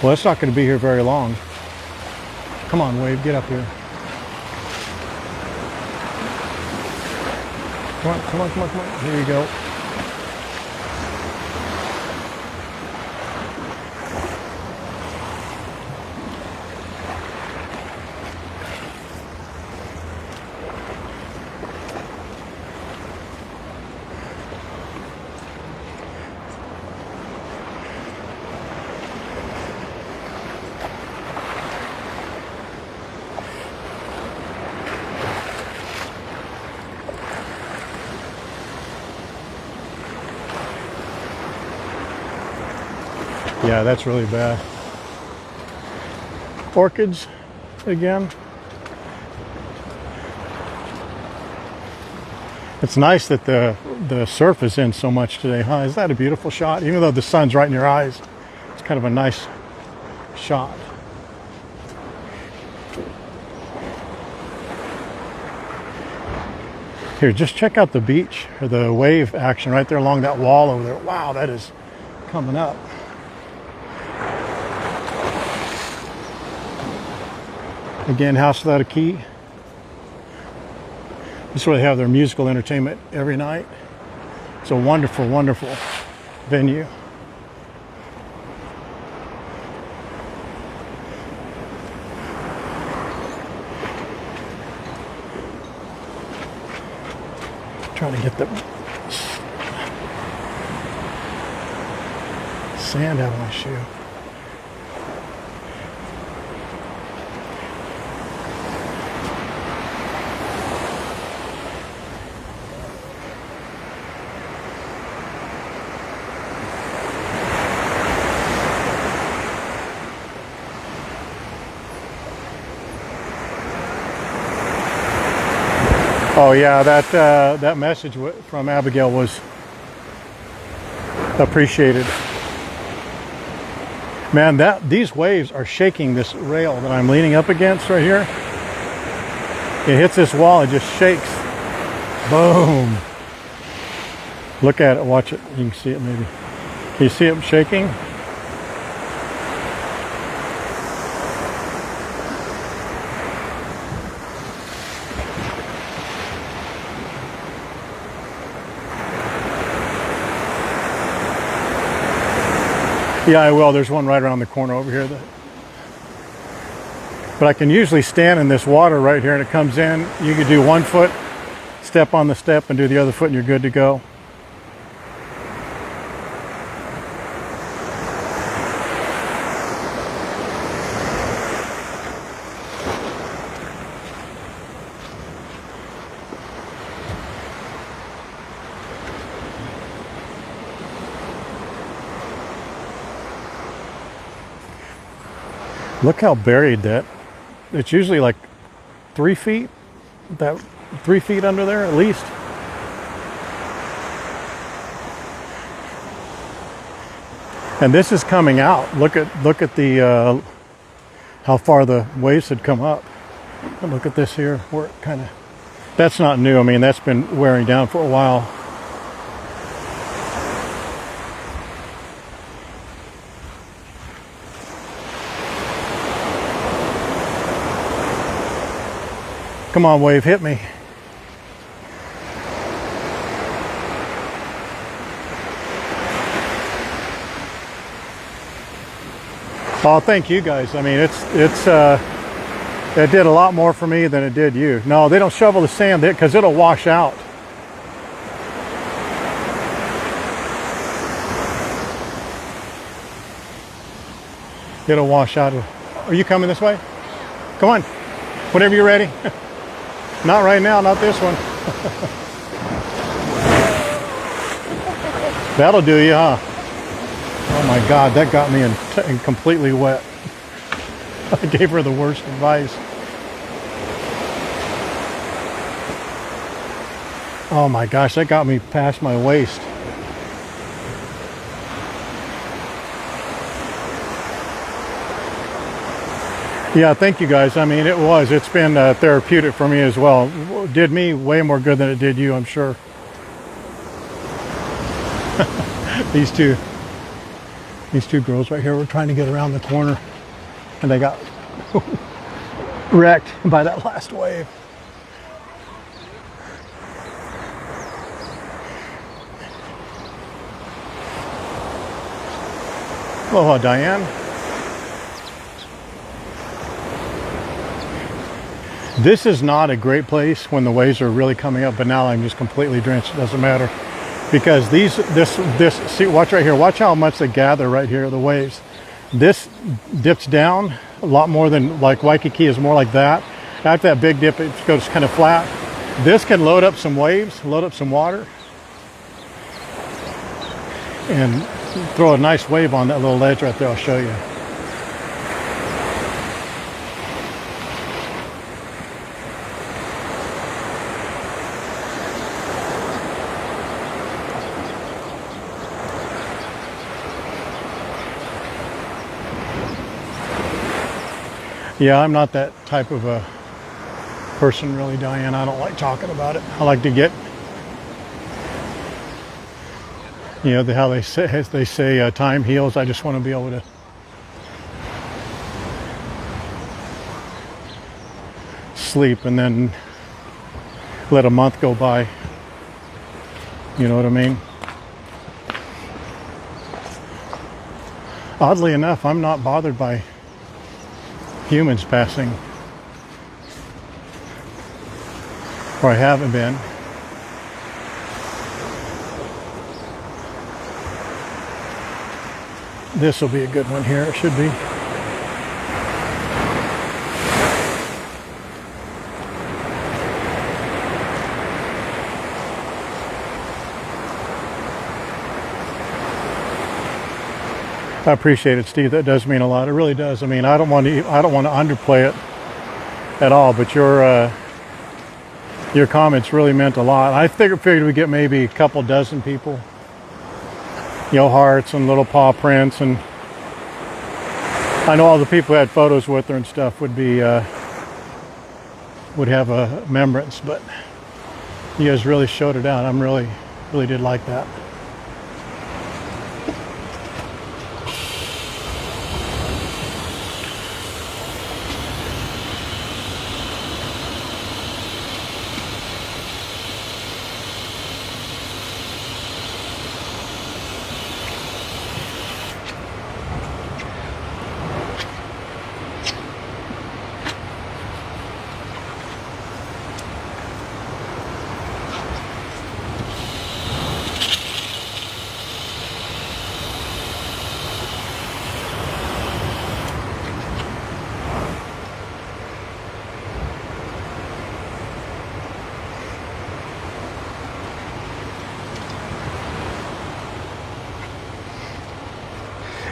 Well, it's not going to be here very long. Come on, Wave, get up here. Come on, come on, come on, come on. Here you go. Yeah, that's really bad. Orchids again. It's nice that the surf is in so much today, huh? Is that a beautiful shot? Even though the sun's right in your eyes, it's kind of a nice shot. Here, just check out the beach or the wave action right there along that wall over there. Wow, that is coming up. Again, House Without a Key. This is where they have their musical entertainment every night. It's a wonderful, wonderful venue. Trying to get the sand out of my shoe. Oh yeah, that message from Abigail was appreciated. Man, these waves are shaking this rail that I'm leaning up against right here. It hits this wall, it just shakes. Boom. Look at it, watch it. You can see it maybe. Can you see it shaking? Yeah, I will. There's one right around the corner over here. But I can usually stand in this water right here and it comes in. You can do 1 foot, step on the step and do the other foot and you're good to go. Look how buried that. It's usually like 3 feet, that 3 feet under there at least. And this is coming out. Look at the how far the waves had come up. And look at this here, where it kind of. That's not new. I mean, that's been wearing down for a while. Come on, wave, hit me. Oh, thank you guys. I mean, it did a lot more for me than it did you. No, they don't shovel the sand there because it'll wash out. It'll wash out. Are you coming this way? Come on, whenever you're ready. Not right now, not this one. That'll do you, huh? Oh my God, that got me in completely wet. I gave her the worst advice. Oh my gosh, that got me past my waist. Yeah, thank you guys. I mean, it's been therapeutic for me as well. It did me way more good than it did you, I'm sure. These two girls right here were trying to get around the corner and they got wrecked by that last wave. Aloha, Diane. This is not a great place when the waves are really coming up, but now I'm just completely drenched. It doesn't matter. Because see, watch right here. Watch how much they gather right here, the waves. This dips down a lot more than like Waikiki is more like that. After that big dip, it goes kind of flat. This can load up some waves, load up some water. And throw a nice wave on that little ledge right there. I'll show you. Yeah, I'm not that type of a person really, Diane. I don't like talking about it. I like to get, you know, how they say time heals. I just want to be able to sleep and then let a month go by. You know what I mean? Oddly enough, I'm not bothered by humans passing, or I haven't been. This will be a good one here. It should be. I appreciate it, Steve. That does mean a lot. It really does. I mean, I don't want to underplay it at all. But your comments really meant a lot. I figured we'd get maybe a couple dozen people. You know, hearts and little paw prints, and I know all the people who had photos with her and stuff would have a remembrance. But you guys really showed it out. I'm really did like that.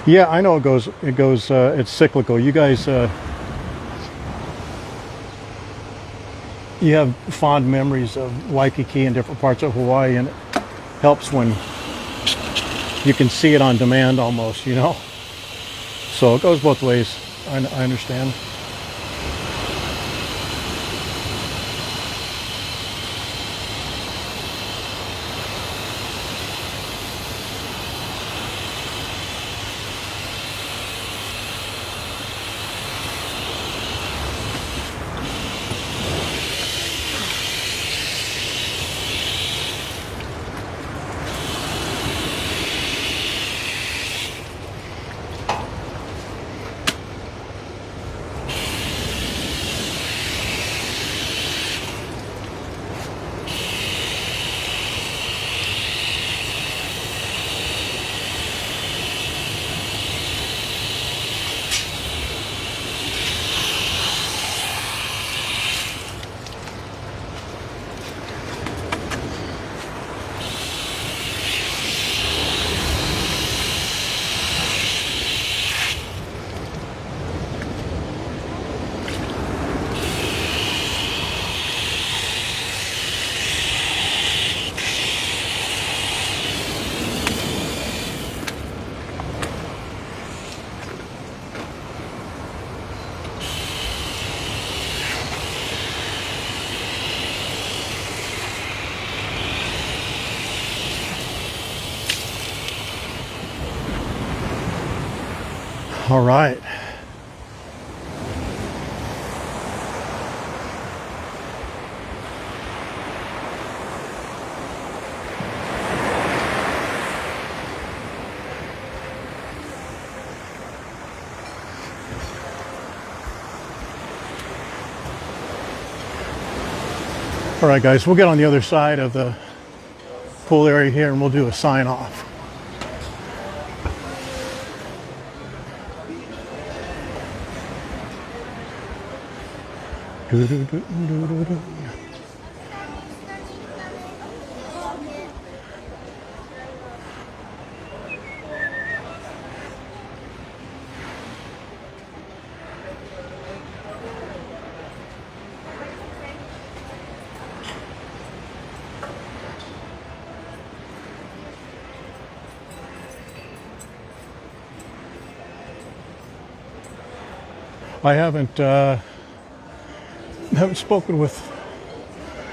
Yeah, I know it goes, it's cyclical. You guys, you have fond memories of Waikiki and different parts of Hawaii, and it helps when you can see it on demand almost, you know? So it goes both ways. I understand. All right. All right, guys, we'll get on the other side of the pool area here and we'll do a sign off. I haven't spoken with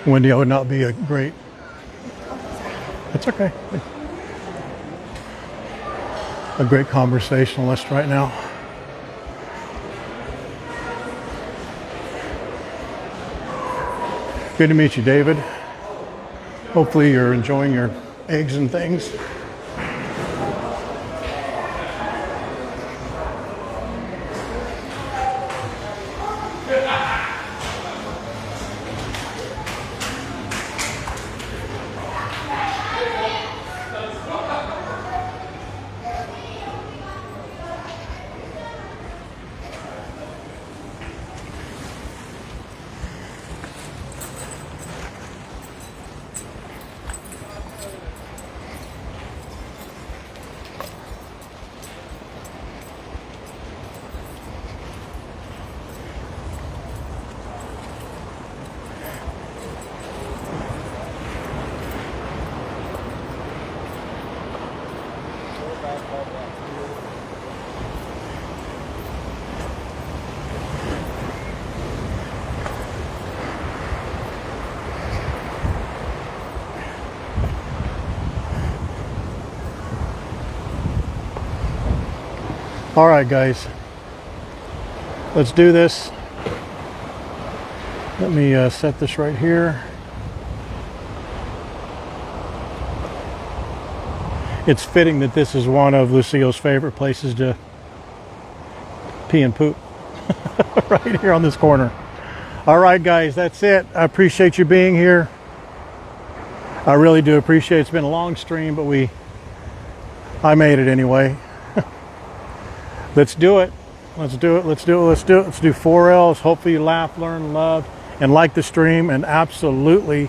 Wendy. I would not be a great. It's okay. A great conversationalist right now. Good to meet you, David. Hopefully you're enjoying your eggs and things. All right, guys, let's do this. Let me set this right here. It's fitting that this is one of Lucille's favorite places to pee and poop. Right here on this corner. All right, guys, that's it. I appreciate you being here. I really do appreciate it. It's been a long stream, but I made it anyway. Let's do it. Let's do it. Let's do it. Let's do it. Let's do 4 L's. Hopefully you laugh, learn, love, and like the stream. And absolutely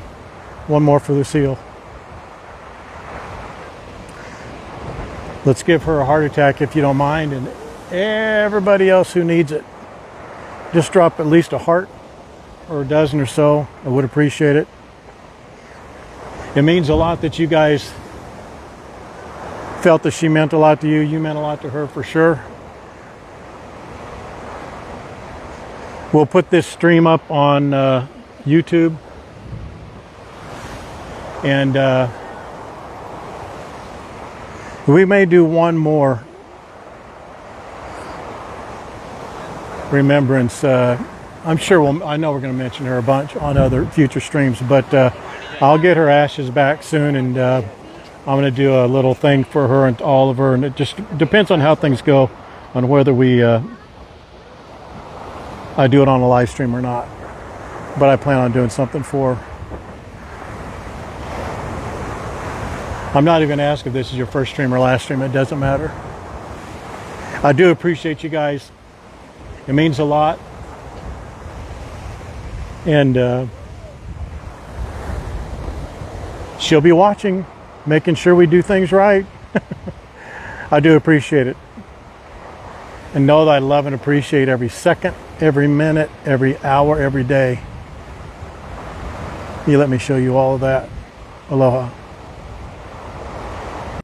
one more for Lucille. Let's give her a heart attack if you don't mind. And everybody else who needs it. Just drop at least a heart or a dozen or so. I would appreciate it. It means a lot that you guys felt that she meant a lot to you. You meant a lot to her for sure. We'll put this stream up on YouTube, and we may do one more remembrance. I'm sure I know we're going to mention her a bunch on other future streams, but I'll get her ashes back soon, and I'm going to do a little thing for her and all of her, and it just depends on how things go, on whether I do it on a live stream or not. But I plan on doing something for her. I'm not even going to ask if this is your first stream or last stream. It doesn't matter. I do appreciate you guys. It means a lot. And she'll be watching, making sure we do things right. I do appreciate it. And know that I love and appreciate every second, every minute, every hour, every day. You let me show you all of that. Aloha.